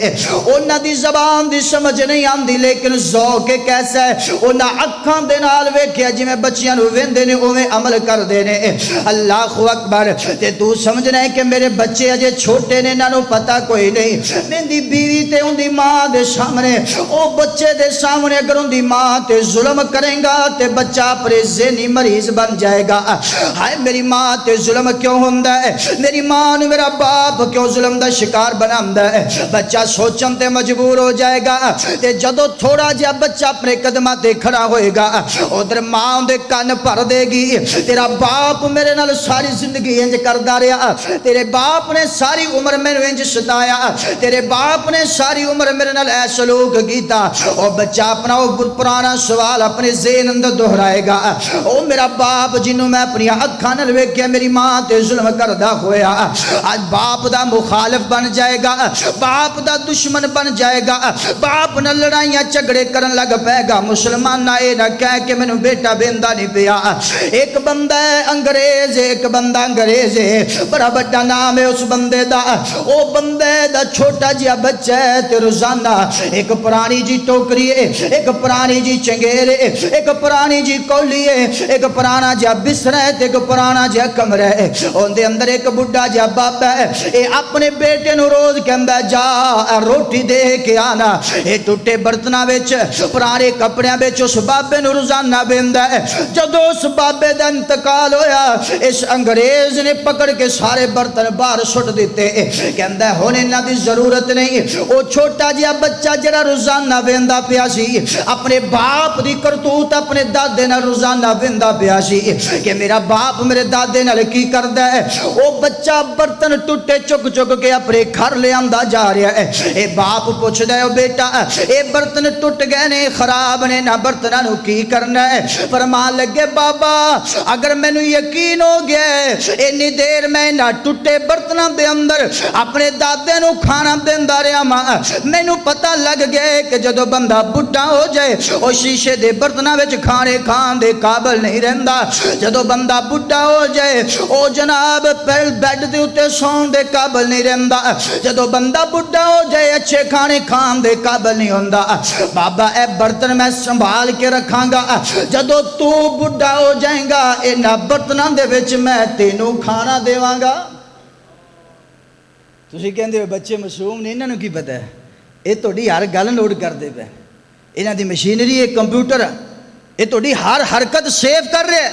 انہاں دی زبان دی سمجھ نہیں آندی لیکن ذوق کیسا ہے انہاں اکھاں دے نال ویکھیا جویں بچیاں نو ویندے نے اوویں عمل کردے نے اللہ اکبر تے تو سمجھنا ہے کہ میرے بچے اجے چھوٹے نے انہاں نو پتہ کوئی نہیں میری بیوی تے اندی ماں دے سامنے او بچے دے سامنے اگر اندی ماں تے ظلم کریں گا تے بچہ پر ذہنی مریض بن جائے گا ہائے میری ماں تے ظلم کیوں ہوندا ہے میری ماں نو میرا باپ کیوں ظلم دا شکار بناندا ہے بچہ سوچن تے مجبور ہو جائے گا تے جدو تھوڑا جہا بچہ اپنے قدماں تے کھڑا ہوئے گا ادھر ماں دے کان بھر دے گی تیرا باپ میرے نال ساری زندگی انج کردا رہیا تیرے باپ نے ساری عمر میں انج ستایا تیرے باپ نے ساری عمر میرے نال اے سلوک کیتا او بچہ اپنا او پرانا سوال اپنے ذہن اندر دہرائے گا او میرا باپ جنوں میں اپنی اکھاں نال ویکھیا میری ماں تے ظلم کردا ہویا آج باپ دا مخالف بن جائے گا باپ دا دشمن بن جائے گا باپ نال لڑائیاں جھگڑے کرن لگ پے گا مسلمان نہ اے نہ کہہ کہ مینوں بیٹا بیندا نہیں پیا ایک بندہ ہے انگریز ایک بندہ انگریز ہے بڑا بڑا نام ہے اس بندے دا او بندے دا چھوٹا جہا بچہ ہے تے روزانہ ایک پرانی جی ٹوکری ہے ایک پرانی جی چنگیر ہے ایک پرانی جی کولی ہے ایک پرانا جہا بستر ہے تے ایک پرانا جہا کمرہ ہے اون دے اندر ایک بڈھا جہا بابا ہے اے اپنے بیٹے نو روز کہندا جا روٹی دے کے آنا اے ٹوٹے برتناں وچ پرانے کپڑیاں وچ اس بابے نو روزانہ بیندا ہے جدوں اس بابے دا انتقال ہویا اس انگریز نے پکڑ کے سارے برتن باہر سٹ دیتے کہندا ہن انہاں دی ضرورت نہیں او چھوٹا جہا بچہ جڑا روزانہ ویندا پیا سی اپنے باپ دی کرتوت اپنے دادے نال روزانہ ویندا پیا سی کہ میرا باپ میرے دادے نال کی کردا ہے او بچہ برتن ٹوٹے چک چک کے اپنے گھر لے آندا جا رہا ہے اے باپ پوچھدا ہے او بیٹا اے برتن ٹوٹ گئے نے خراب نے نہ برتناں نو کی کرنا ہے فرمان لگے بابا اگر مینوں یقین ہو گیا اینی دیر میں نہ ٹوٹے برتناں دے اندر اپنے دادے نو کھانا دیندا رہیا ماں مینوں پتہ لگ گیا کہ جدو بندہ بڈھا ہو جائے او شیشے دے برتناں وچ کھانے کھان دے قابل نہیں رہندا. جدو بندہ بڈھا ہو جائے او جناب بیڈ دے اتے سون دے قابل نہیں رہندا. جدو بندہ بڈھا ہو جائے اچھے کھانے کھان دے قابل نہیں ہوندا. بابا اے برتن میں سنبھال کے رکھاں گا, جدو تو بڈھا ہو جائیں گا انہاں برتناں دے وچ میں تینوں کھانا دیواں گا. تسی کہندے ہو بچے معصوم نہیں, انہاں نوں کی پتہ ہے یہ تہاڈی ہر گل نوٹ کردے پے. انہاں دی مشینری ایک کمپیوٹر ہے, یہ تہاڈی ہر حرکت سیو کر رہا ہے.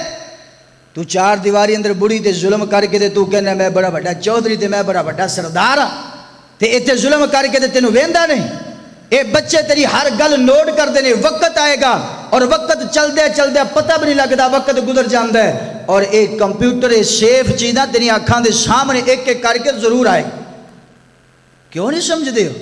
تو چار دیواری اندر بڑی تے ظلم کر کے تے تو کہنا میں بڑا بڑا چودھری تے میں بڑا بڑا سردار ہاں, تے ایتھے ظلم کر کے تے تینوں ویندا نہیں. اے بچے تیری ہر گل نوٹ کردے نے. وقت آئے گا اور وقت چلدے چلدے پتہ بھی نہیں لگدا, وقت گزر جاندا ہے. اور ایک کمپیوٹر اے سیف چیزاں تیری اکھاں دے سامنے ایک ایک کر کے ضرور آئے. کیوں نہیں سمجھدے ہو؟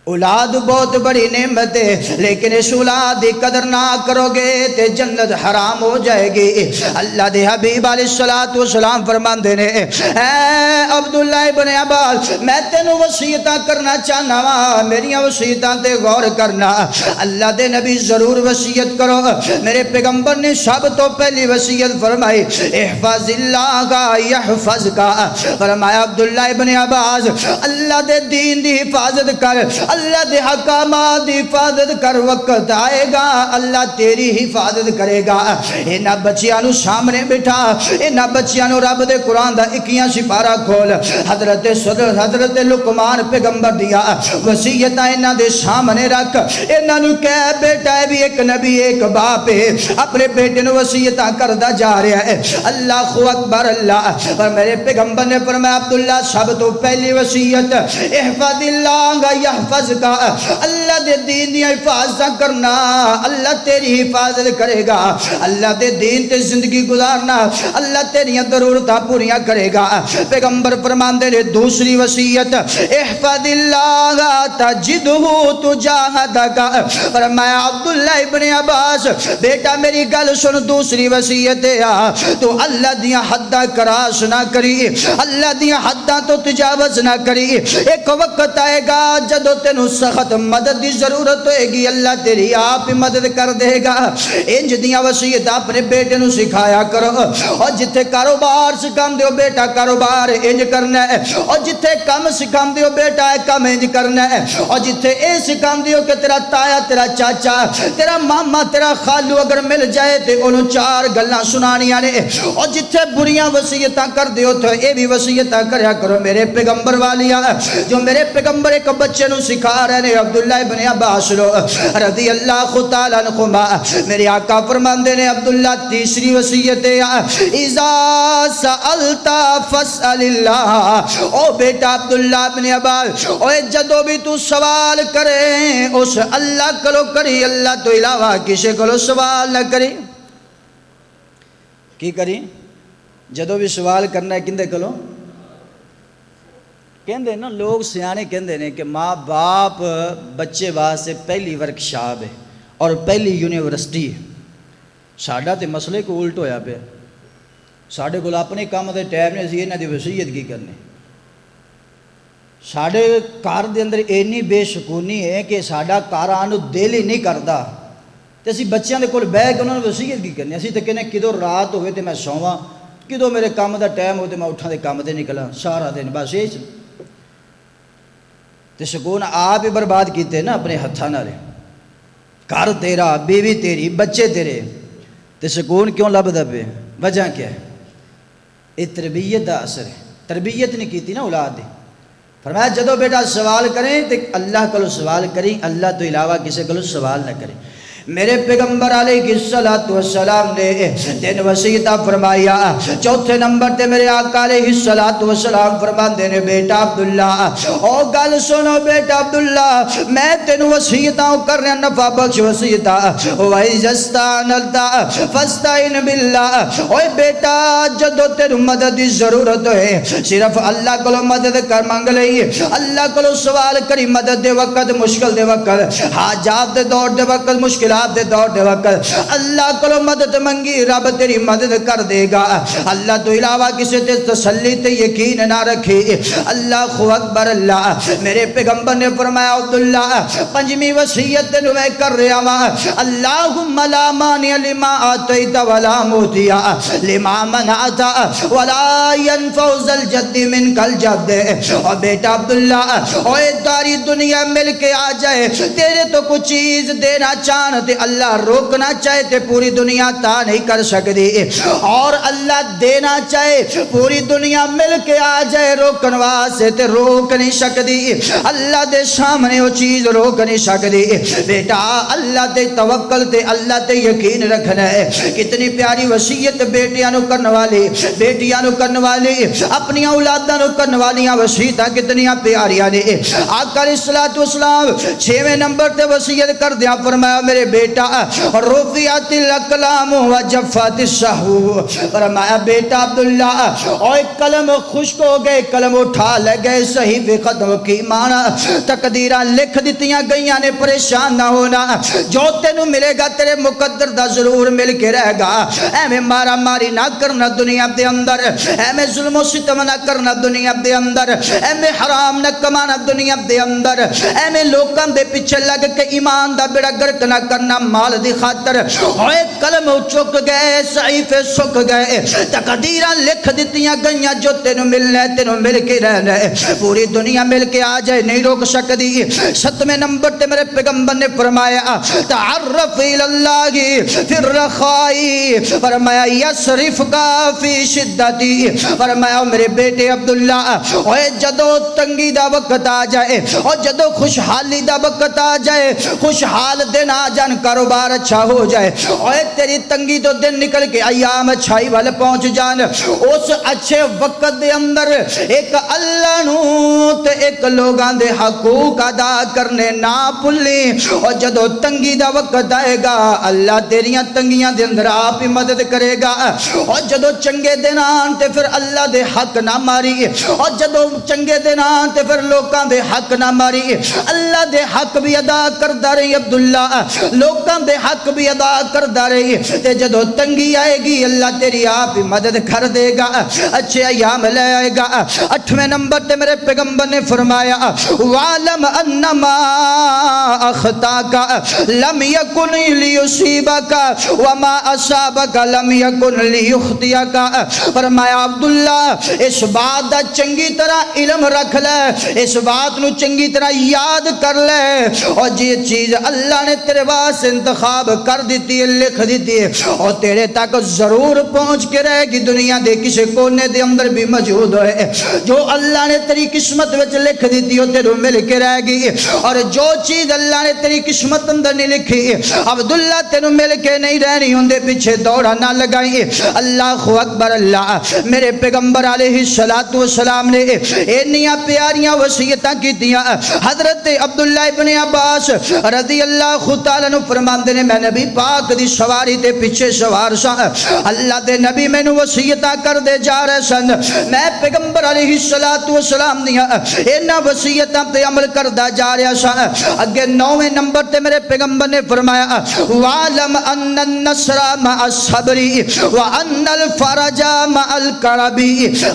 اولاد بہت بڑی نعمت ہے, لیکن اس اولاد کی قدر نہ کرو گے تے جنت حرام ہو جائے گی. اللہ دے حبیب علیہ الصلوۃ والسلام فرماندے نے اے عبداللہ ابن عباس میں تینوں وصیتاں کرنا چاہنا وا, میریاں وصیتاں تے غور کرنا. اللہ دے نبی ضرور وصیت کرو. میرے پیغمبر نے سب تو پہلی وصیت فرمائی احفظ اللہ یحفظک. فرمایا عبداللہ ابن عباس اللہ دے دین دی حفاظت کر, اللہ دے حکامات دی حفاظت کر, وقت آئے گا اللہ تیری حفاظت کرے گا. انہاں بچیاں نو سامنے بٹھا, انہاں بچیاں نو رب دے قرآن دا 21 سپارہ کھول. حضرت لقمان پیغمبر دیا وصیتاں انہاں دے سامنے رکھ. انہاں نو کہہ بیٹا ہے بھی ایک نبی ایک باپ ہے, اپنے بیٹے نو وصیتاں کردا جا رہا ہے. اللہ اکبر اللہ. اور میرے پیغمبر نے فرمایا عبداللہ سب تو پہلی وصیت احفظ اللہ یحفظ کا, اللہ دے دین دی حفاظت کرنا, اللہ تیری حفاظت کرے گا. اللہ دے دین تے زندگی گزارنا, اللہ تیریاں ضرورتاں پوریاں کرے گا. پیغمبر فرماندے نے دوسری وصیت احفظ اللہ تجدہ تجاہدک. فرمایا عبداللہ ابن عباس بیٹا میری گل سن, دوسری وصیت ہے تو اللہ دیاں حداں کراس نہ کری, اللہ دیاں حداں تو تجاوز نہ کری. ایک وقت آئے گا جدو تینوں سخت مدد دی ضرورت ہوئے گی, اللہ تیری آپ ہی مدد کر دے گا. انج دیاں وصیت اپنے بیٹے نو سکھایا کرو. اور جتھے کاروبار سکھاندے ہو بیٹا کاروبار انج کرنا ہے, اور جتھے کم سکھاندے ہو بیٹا کم انج کرنا ہے, اور جتھے اے سکھاندے ہو کہ تیرا تایا تیرا چاچا تیرا ماما تیرا خالو اگر مل جائے تے انہوں چار گلاں سنانیاں نے, اور جتھے بریاں وصیتاں کر دیو تو اے بھی وصیتاں کریا کرو. میرے پیغمبر والیاں جو میرے پیغمبر ایک بچے نو سکھا رہے نے عبداللہ ابن عباس رضی اللہ تعالیٰ عنہما, میرے آقا فرماندے نے عبداللہ تیسری وصیت ہے اذا سألت فاسأل اللہ. او بیٹا عبداللہ ابن عباس او جدو بھی تو سوال کرے اس اللہ کلو کری, اللہ تو علاوہ کسی کلو سوال نہ کری. کی کری؟ جدو بھی سوال کرنا ہے کندے کلو؟ کہندے نا لوگ سیانے کہندے نے کہ ماں باپ بچے واسطے پہلی ورکشاپ ہے اور پہلی یونیورسٹی ہے. ساڈا تے مسئلے کو الٹ ہویا پیا. ساڈے کول اپنے کام دے ٹائم نے اسی انہاں دی وصیت کی کرنی. ساڈے گھر دے اندر اینی بے سکونی ہے کہ ساڈا گھر آن نوں دل ہی نہیں کردا, تے اسی بچیاں دے کول بیٹھ کے انہاں نوں وصیت کی کرنی. اسی تے کہنے کدو رات ہوئے تے میں سوواں, کدو میرے کام دا ٹائم ہوئے تے میں اٹھاں تے کام تے نکلاں, سارا دن بس یہ تے سکون آپ ہی برباد کیتے نا اپنے ہتھاں نال. گھر تیرا, بیوی تیری, بچے تیرے, تے سکون کیوں لبدا پے؟ وجہ کیا ہے؟ یہ تربیت دا اثر ہے. تربیت نہیں کیتی نا اولاد دی. فرمایا جدو بیٹا سوال کریں تے اللہ کلو سوال کری, اللہ تو علاوہ کسی کلو سوال نہ کرے. میرے پیغمبر علیہ السلام نے تین وصیتہ فرمایا. چوتھے نمبر تے میرے آقا علیہ السلام فرماندے نے بیٹا عبداللہ او گل سنو بیٹا عبداللہ میں تین وصیتاں کر رہا نفع بخش وصیتہ وَإِذَا اسْتَعْنَلْتَ فَاسْتَعِنْ بِاللَّهِ. اوے بیٹا جدو تین مدد دی ضرورت ہے صرف اللہ کلو مدد کر مانگ لئی, اللہ کلو سوال کری. مدد دے وقت مشکل دے وقت, حاجات دے دور دے وقت, مشکلات اولاد دے دور دے وقت اللہ کو مدد منگی رب تیری مدد کر دے گا. اللہ تو علاوہ کسی تے تسلی تے یقین نہ رکھی. اللہ اکبر. اللہ میرے پیغمبر نے فرمایا عبداللہ پنجمی وصیت تینوں میں کر رہا ہاں. اللہم لا مانع لما آتیت ولا معطی لما منعت ولا ينفع ذا الجد منک الجد. اور بیٹا عبداللہ اوے ساری دنیا مل کے آ جائے تیرے تو کچھ چیز دینا چاہتے اللہ روکنا چاہے تے پوری دنیا تا نہیں کر سکتی. اور اللہ دینا چاہے پوری دنیا مل کے آ جائے روکن واسطے تے روک نہیں سکتی. اللہ دے سامنے وہ چیز روک نہیں سکتی. بیٹا اللہ تے توکل تے اللہ تے یقین رکھنا ہے. کتنی پیاری وصیت بیٹیاں نو کرن والی, بیٹیاں نو کرن والی, اپنی اولاداں نو کرن والیاں وصیتاں کتنیاں پیاریاں نے. آقا علیہ الصلوۃ والسلام 6ویں نمبر تے وصیت کر دیا فرمایا میرے بیٹا رفعت الاقلام وجفت الصحف. فرمایا بیٹا عبداللہ اوے قلم خشک ہو گئے, قلم اٹھا لے گئے, صحیفے ختم کی مانا تقدیراں لکھ دیتیاں گئیاں نے. پریشان نہ ہونا, جو تینوں ملے گا تیرے مقدر دا ضرور مل کے رہے گا. ایویں مارا ماری نہ کرنا دنیا دے اندر, ایویں ظلم و ستم نہ کرنا دنیا دے اندر, ایویں حرام نہ کمانا دنیا دے اندر, ایویں لوکاں دے پیچھے لگ کے ایمان دا بیڑا گرک نہ کرنا مال دی خاطر. ہوئے قلم چک گئے, صحیفے سک گئے, تقدیراں لکھ دیتیاں گئیاں جو تینوں ملنا ہے تینوں مل کے رہنا ہے. پوری دنیا مل کے آ جائے نہیں روک سکتی. 7ویں نمبر تے میرے پیغمبر نے فرمایا تعرف الی اللہ فی الرخاء, فرمایا یصرف کا فی شدتی. فرمایا میرے بیٹے عبداللہ اوے جدو تنگی دا وقت آ جائے اور جدو خوشحالی دا وقت آ جائے, خوشحال دن آ جان, کاروبار اچھا ہو جائے, اوے تیری تنگی تو دن نکل کے ایام اچھائی والے پہنچ جان, اس اچھے وقت دے اندر ایک اللہ نو تے ایک لوگاں دے حقوق ادا کرنے نہ بھلی. اور جدو تنگی دا وقت آئے گا اللہ تیریاں تنگیاں دے اندر آپ ہی مدد کرے گا. اور جدو چنگے دن آن تے پھر اللہ دے حق نہ ماری, اور جدو چنگے دن آن تے پھر لوکاں دے حق نہ ماری. اللہ دے حق بھی ادا کردہ رہی عبداللہ, لوکاں دے حق بھی ادا کردہ رہی. تے جدو تنگی آئے گی اللہ تیری آپ ہی مدد کر دے گا, اچھے ایام لے آئے گا. 8ویں نمبر تے میرے پیغمبر نے فرمایا وَعْلَمْ أَنَّمَا أَخْطَاكَ لَمْ يَكُنْ لِيُصِيبَكَ وَمَا أَصَابَكَ لَمْ يَكُنْ لِيُخْطِئَكَ. فرمایا عبداللہ اس بات دا چنگی طرح علم رکھ لے, اس بات نو چنگی طرح یاد کر لے, اور یہ چیز اللہ نے تیرے واسطے انتخاب کر دیتی ہے, لکھ دیتی ہے, اور تیرے تک ضرور پہنچ کے رہے گی. دنیا دے کسی کونے دے اندر بھی موجود ہے جو اللہ نے تیری قسمت وچ لکھ دیتی ہو تیرے مل کے رہے گی. اور جو چیز اللہ نے تیری قسمت اندر نہیں لکھی عبداللہ تینوں مل کے نہیں رہنی, اندے پیچھے دوڑا نہ لگائی. اللہ اکبر. اللہ میرے پیغمبر علیہ الصلوۃ والسلام نے اتنیاں پیاریاں وصیتاں کیتیاں. حضرت عبداللہ ابن عباس رضی اللہ تعالیٰ عنہ فرماندے نے میں نبی پاک دی سواری تے پیچھے سوار سا, اللہ دے نبی مینوں وصیتاں کر دے جا رہے سن, میں پیغمبر علیہ الصلوۃ والسلام دیاں انہاں وصیتاں تے عمل کردا جا رہا سا. اگے 9ویں نمبر تے میرے پیغمبر نے فرمایا وَعْلَمْ أَنَّ النَّصْرَ مَعَ الصَّبْرِ وَأَنَّ الْفَرَجَ مَعَ الْكَرْبِ.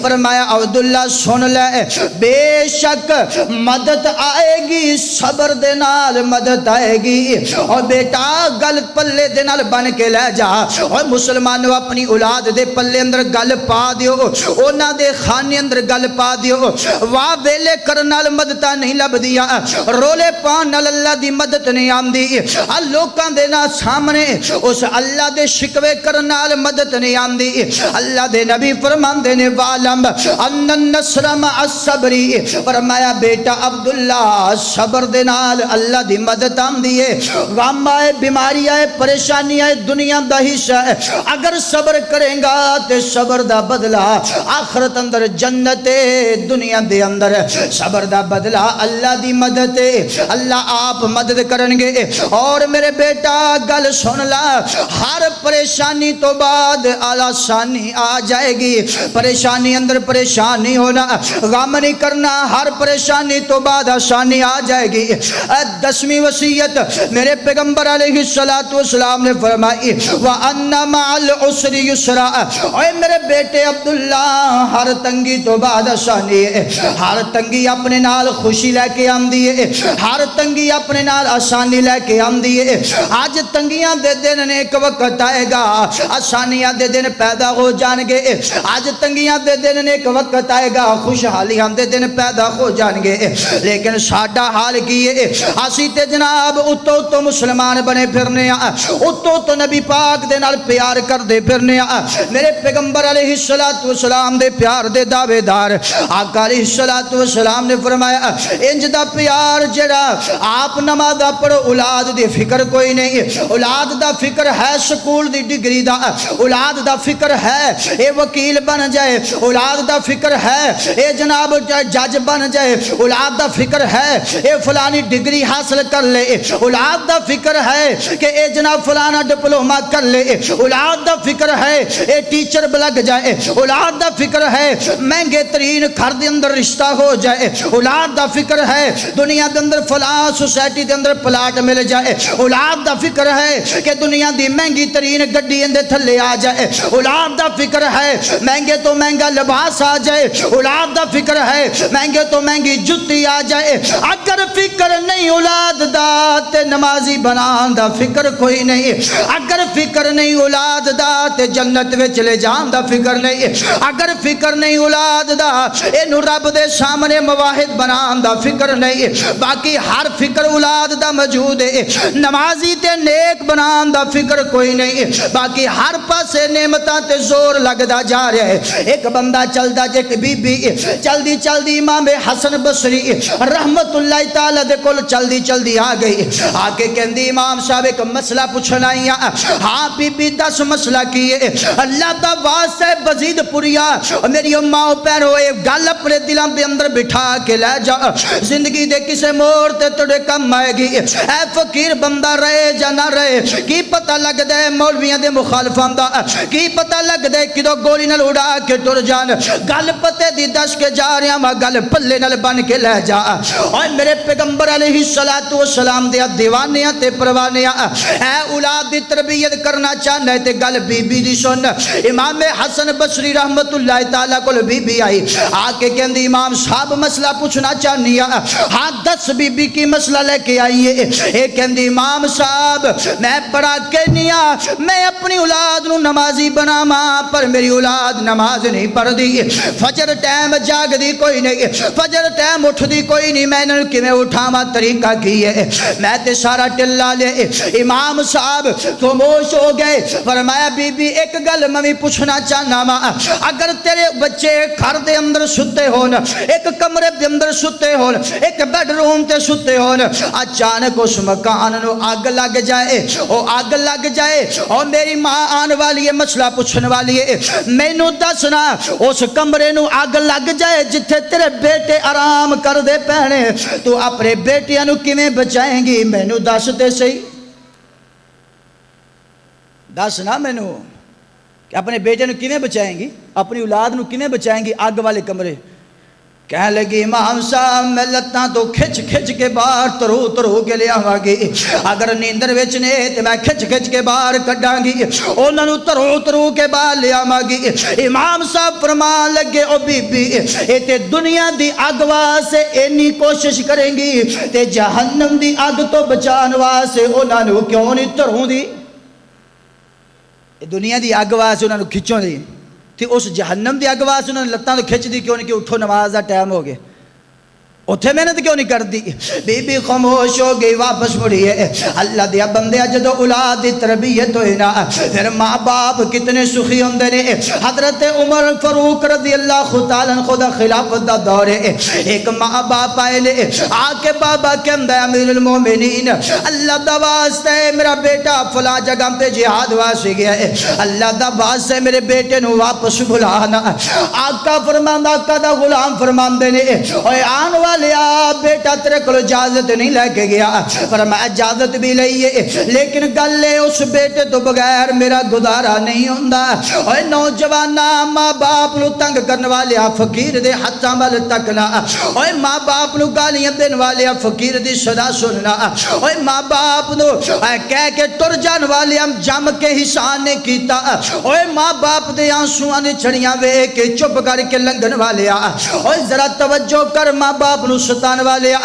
فرمایا عبداللہ سن لے, بے شک مدد آئے گی, صبر دے نال مدد آئے گی. اور بیٹا گل پلے دے نال بن کے لے جا, اور مسلمانوں اپنی اولاد دے پلے اندر گل پا دیو, اونا دے خانے اندر گل پا دیو. واہ ویلے کرن نال مدد نہیں لب دیا, رولے پان نال اللہ دی مدد نہیں آمدی, لوکاں دے نا سامنے اس اللہ دے شکوے کرن نال مدد نہیں آمدی. اللہ دے نبی فرماندے نے وَعْلَمْ أَنَّ النَّصْرَ مَعَ الصَّبْرِ. فرمایا بیٹا عبداللہ صبر دے نال اللہ دی مدد آمدی ہے. غم آئے, بیماری آئے, پریشانی آئے, دنیا دا حصہ ہے, اگر صبر کریں گا تے صبر دا بدلہ آخرت اندر جنت, دنیا دے اندر صبر دا بدلہ اللہ دی مدد, اللہ آپ مدد کرن گے. اور میرے بیٹا گل سن لا, ہر پریشانی تو بعد آسانی آ جائے گی. پریشانی اندر پریشان نہیں ہونا, غم نہیں کرنا, ہر پریشانی تو بعد آسانی آ جائے گی. 10ویں وصیت میرے پیغمبر پیغمبر علیہ السلام نے فرمائی وَأَنَّ مَعَ الْعُسْرِ يُسْرًا، اے میرے بیٹے عبداللہ، ہر تنگی تو بعد آسانی ہے، ہر تنگی اپنے نال خوشی لے کے آندی ہے، ہر تنگی اپنے نال آسانی لے کے آندی ہے۔ آج تنگیاں دے دن ایک وقت آئے گا، آسانیاں دے دن پیدا ہو جان گے۔ آج تنگیاں دے دن ایک وقت آئے گا، خوشحالیاں دے دن پیدا ہو جان گے۔ لیکن ساڈا حال کی ہے، اسی تے جناب اتو تو مسلمان بنے پھرنے آ، اتو تو نبی پاک دے نال پیار کر دے پھرنے آ۔ میرے پیغمبر علیہ السلام دے پیار دے دعوے دار آقا علیہ السلام نے فرمایا انج دا پیار جڑا آپ نمازہ پڑھو، اولاد دی فکر کوئی نہیں، اولاد دا فکر ہے سکول دی ڈگری دا، اولاد دا فکر ہے اے وکیل بن جائے، اولاد دا فکر ہے اے جناب جج بن جائے، اولاد دا فکر ہے اے فلانی ڈگری حاصل کر لے، اولاد دا فکر ہے کہ اے جناب فلانا ڈپلوما کر لے، اولاد دا فکر ہے اے ٹیچر بلگ جائے، اولاد دا فکر ہے مہنگے ترین گھر دے اندر رشتہ ہو جائے، اولاد دا فکر ہے دنیا دے اندر فلاں سوسائٹی دے اندر پلاٹ مل جائے، اولاد دا فکر ہے کہ دنیا دی مہنگی ترین گڈی اندے تھلے آ جائے، اولاد دا فکر ہے مہنگے تو مہنگا لباس آ جائے، اولاد دا فکر ہے مہنگے تو مہنگی جتی آ جائے۔ اگر فکر نہیں اولاد دا تے نمازی بنان دا فکر کوئی نہیں، اگر فکر نہیں اولاد دا تے جنت وچ لے جان دا فکر نہیں، اگر فکر نہیں اولاد دا اینو رب دے سامنے مواحد بنان دا فکر نہیں، باقی ہر فکر اولاد دا موجود ہے۔ نمازی تے نیک بنان دا فکر کوئی نہیں، باقی ہر پاسے نعمتاں تے زور لگدا جا رہا ہے۔ ایک بندہ چلدا جے کہ بی بی چلدی چلدی امام حسن بصری رحمت اللہ تعالی دے کول چلدی چلدی آ گئی، آ کے کہندی امام صاحب ایک مسئلہ پوچھنا ہی ہاں بی بی دس مسئلہ کی ہے، اللہ دا واسطہ بزید پوریا میری ماں پہنو اے گل اپنے دلاں دے اندر بٹھا کے لے جا، زندگی دے کسے موڑ تے تڑے کم آئے گی، اے فقیر بندہ رہے جا نہ رہے کی پتہ لگ دے مولویاں دے مخالفان دا، کی پتہ لگ دے کدو گولی نال اڑا کے ٹر جان، گل پتے دی دس کے جا رہا ماں گل پلے نال بن کے لے جا۔ اور میرے پیغمبر علیہ السلام دیا دیوانیاں تے پروانیاں اے اولاد دی تربیت کرنا چاہنا ہے تے گل بی بی دی سن۔ امام حسن بصری رحمت اللہ تعالیٰ کو بی بی آئی آ کے کہندی امام صاحب مسئلہ پوچھنا چاہنی ہاں دس بی بی کی مسئلہ لے کے آئیے۔ اے کہندی امام صاحب میں بڑا کہنیا میں اپنی اولاد نو نمازی بنا ماں پر میری اولاد نماز نہیں پڑھ دی، فجر ٹائم جاگ دی کوئی نہیں، فجر ٹائم اٹھ دی کوئی نہیں، میں نے کیویں اٹھاواں طریقہ کی ہے، میں تے سارا ٹلا لے۔ امام صاحب خاموش ہو گئے، فرمایا بی بی ایک گل میں پوچھنا چاہنا وا، اگر تیرے بچے گھر دے اندر ستے ہون، ایک کمرے دے اندر ستے ہون، ایک بیڈ روم تے ستے ہون، اچانک اس مکان نو آگ لگ جائے، او آگ لگ جائے اور میری ماں آن والی ہے مسئلہ پوچھن والی ہے، مینوں دسنا اس کمرے نو آگ لگ جائے جتھے تیرے بیٹے آرام کر دے پہنے، تو اپنے بیٹیاں نو کیویں بچائیں گی، مینوں دس تے صحیح، دس نا مینوں کہ اپنے بیٹے نو کیویں بچائیں گی، اپنی اولاد نو کیویں بچائیں گی آگ والے کمرے۔ کہنے لگی امام صاحب میں لتاں تو کھچ کھچ کے باہر ترو ترو کے لے آواں گی، اگر نیندر وچ نے تے میں کھچ کھچ کے باہر کڈاں گی، انہاں نو ترو ترو کے باہر لے آواں گی۔ امام صاحب فرمان لگے او بی بی اے تے دنیا دی اگ واسطے اینی کوشش کریں گی تے جہنم دی اگ تو بچان واسطے انہاں نو کیوں نہیں تروں دی، دنیا دی اگ واسطے انہاں نو کھچوں دی تھی، اس جہنم دی اگ واسطے انہوں نے لتاں تو کھچ دی کیوں نہیں کہ اٹھو نماز دا ٹائم ہو گئے، اتھے محنت کیوں نہیں کر دی۔ بی بی خاموش ہو گئی، واپس مڑی ہے۔ اللہ دیا بندے جدو اولاد دی تربیت ہوئی نا پھر ماں باپ کتنے سخی ہوندے نے۔ حضرت عمر فاروق رضی اللہ تعالیٰ خدا خلافت دا دور ہے، ایک ماں باپ آئے لے آ کے بابا کہندا ہے امیر المومنین اللہ دا واسطے میرا بیٹا فلاں جگہ پہ جہاد واسطے گیا ہے، اللہ دا واسطے میرے بیٹے نو واپس بلانا۔ آقا فرماندا، آقا دا غلام فرماندے نے اوے آن والیا بیٹا تیرے کو اجازت نہیں لے کے گیا، فرمایا اجازت بھی لئیے لیکن گل ہے اس بیٹے تو بغیر میرا گزارا نہیں ہوندا۔ اوے نوجوانا ماں باپ نو تنگ کرن والیا فقیر دے ہتھاں ول تکنا، اوے ماں باپ نو گالیاں دین والیا فقیر دی صدا سننا، اوے ماں باپ نو کہہ کے ٹر جان والیا جم کے حسان نے کیتا، اوے ماں باپ دے آنسواں دی چھڑیاں ویکھ کے چپ کر کے لنگن والیا، اوے ذرا توجہ کر ماں باپ نو ستان والیا،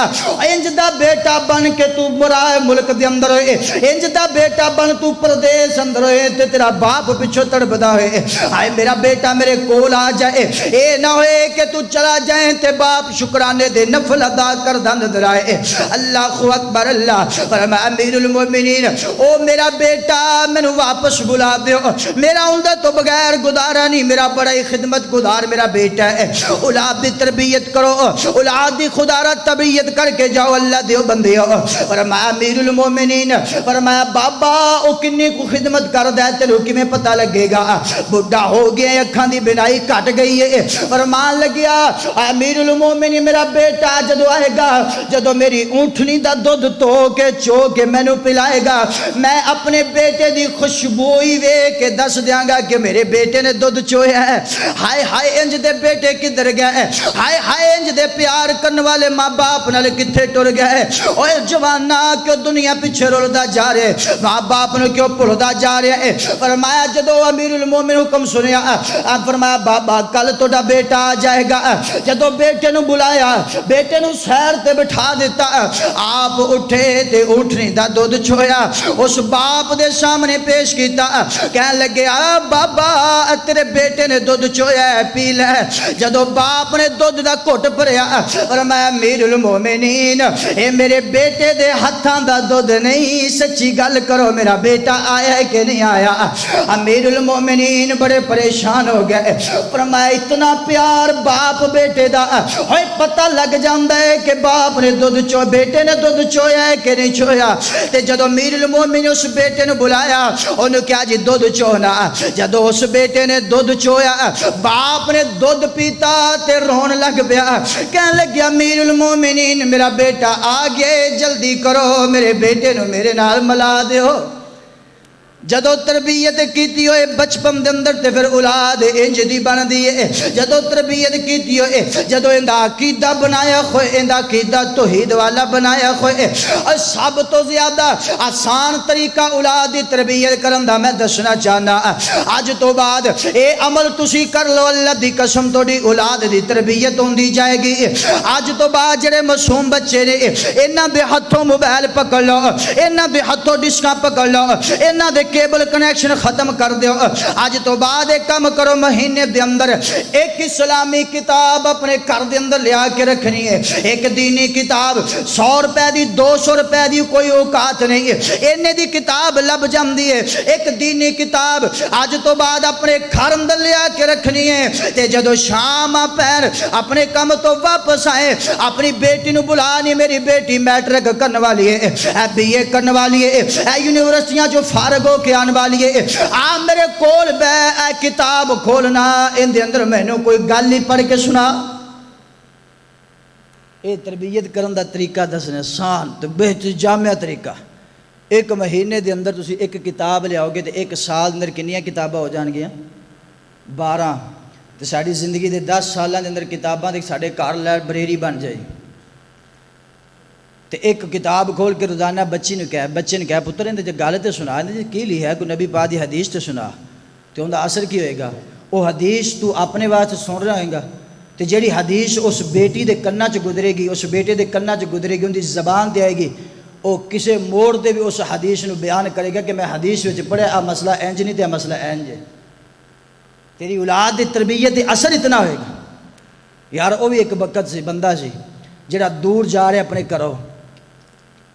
انج دا بیٹا بن کے تو برائے ملک دے اندر ہوئے، انج دا بیٹا بن تو پردیس اندر ہوئے تے تیرا باپ پچھو تڑپدا ہوئے، آئے میرا بیٹا میرے کول آ جائے، اے نہ ہوئے کہ تو چلا جائیں تے باپ شکرانے دے نفل ادا کر دند درائے۔ اللہ اکبر اللہ، فرمایا امیر المومنین او میرا بیٹا مینوں واپس بلا دیو، میرا اندر تو بغیر گزارا نہیں، میرا بڑا ہی خدمت گزار میرا بیٹا ہے، اولاد دی تربیت کرو، اولاد دی خدا را تربیت کر کے جاؤ اللہ دیو بندیو۔ فرمایا امیر المومنین، فرمایا بابا او کنی کو خدمت کر دے تینوں کیویں پتہ لگے گا، بڈھا ہو گیا اکھاں دی بینائی کٹ گئی ہے، فرمان لگیا امیر المومنین میرا بیٹا جدو آئے گا، جدو میری اونٹنی دا دودھ تو کے چو کے مینوں پلائے گا، میں اپنے بیٹے دی خوشبوئی وے کے دس دیاں گا کہ میرے بیٹے نے دودھ چویا ہے، ہائے ہائے انج دے بیٹے کدھر گیا ہے، ہائے ہائے انج دے پیار کرن والے ماں باپ نال کتھے ٹر گیا ہے، اوے جوانا کیوں دنیا پیچھے رولدا جا رہے، ماں باپ نو کیوں بھولدا جا رہے ہے۔ فرمایا جدو امیر المومن حکم سنیا، فرمایا بابا کل توڑا بیٹا آ جائے گا، جدو بیٹے نو بلایا، بیٹے نو سیر تے بٹھا دیتا، آپ اٹھے تے اٹھنی دا دودھ چھویا، اس باپ دے سامنے پیش کیتا، کہنے لگے بابا تیرے بیٹے نے دودھ چویا ہے پی لے، جدو باپ نے دودھ دا گھٹ بھریا، فرمایا امیر المومنین اے میرے بیٹے دے ہتھاں دا دودھ نہیں، سچی گل کرو میرا بیٹا آیا ہے کہ نہیں آیا۔ امیر المومنین بڑے پریشان ہو گئے، فرمایا اتنا پیار باپ بیٹے دا ہوئے پتہ لگ جاندہ ہے کہ باپ نے دودھ چو بیٹے نے دودھ چویا ہے کہ نہیں چویا، تے جدو امیر المومنین اس بیٹے نے بلایا انہوں کیا جی دودھ چونا، جدو اس بیٹے نے دودھ چویا باپ نے دودھ پیتا تے رون لگ پیا، کہنے لگیا امیر المومنین میرا بیٹا آگے جلدی کرو میرے بیٹے نو میرے نال ملا دیو۔ جدو تربیت کیتی ہوئے بچپن دے اندر تے پھر اولاد انج دی بن دیئے، جدو تربیت کیتی ہوئے جدو اندہ عقیدہ بنایا ہوئے، اندہ عقیدہ توحید والا بنایا ہوئے، اور سب تو زیادہ آسان طریقہ اولاد دی تربیت کرندہ میں دسنا چاہنا، آج تو بعد اے عمل تسی کر لو اللہ دی قسم تو دی اولاد دی تربیت ہوں دی جائے گی۔ آج تو بعد جڑے معصوم بچے نے انہاں دے ہتھوں موبائل پکڑ لو، انہاں دے ہتھوں ڈسکاں پکڑ لو، انہاں دے کیبل کنیکشن ختم کر دیو، آج تو بعد ایک کام کرو مہینے دے اندر ایک اسلامی کتاب اپنے گھر دے اندر لیا کے رکھنی ہے، ایک دینی کتاب 100 روپے دی 200 روپے دی کوئی اوقات نہیں ہے، انہیں دی کتاب لب جاندی ہے، ایک دینی کتاب آج تو بعد اپنے گھر اندر لیا کے رکھنی ہے، تے جدو شام پیر اپنے کام تو واپس آئے اپنی بیٹی نو بلانی، میری بیٹی میٹرک کرنے والی ہے، بی اے کرنے والی ہے، یونیورسٹیاں جو فارغ ہو کے آن والی ہے، میرے کول بے اے کتاب کھولنا، ان دے اندر میں نے کوئی گل ہی پڑھ کے سنا۔ اے تربیت کرن دا طریقہ دسنے آسان تو بہتر جامع طریقہ، ایک مہینے دے اندر تسی ایک کتاب لے آؤ گے تو ایک سال اندر کنیاں کتاباں ہو جان گیا 12، تو ساری زندگی دے 10 سالاں دے اندر کتاباں دے ساڑے گھر لائبریری بن جائے۔ تے ایک کتاب کھول کے روزانہ بچے نے کہا پتر اندر جو گل تے سنا اندر کی لی ہے کوئی نبی پاک دی حدیث تے سنا، تے ان دا اثر کی ہوئے گا، وہ حدیث تو اپنے واسطے سن رہا ہوئے گا، تے جیڑی حدیث اس بیٹی دے کناں چ گزرے گی، اس بیٹے دے کناں چ گزرے گی، ان دی زبان تے آئے گی، وہ کسے موڑ تے بھی اس حدیث نو بیان کرے گا کہ میں حدیث وچ پڑھیا مسئلہ اینج نہیں تے مسئلہ اینج ہے۔ تیری اولاد دی تربیت دی اثر اتنا ہوئے گا۔ یار وہ بھی ایک وقت سی بندہ سی جڑا دور جا رہے اپنے گھروں،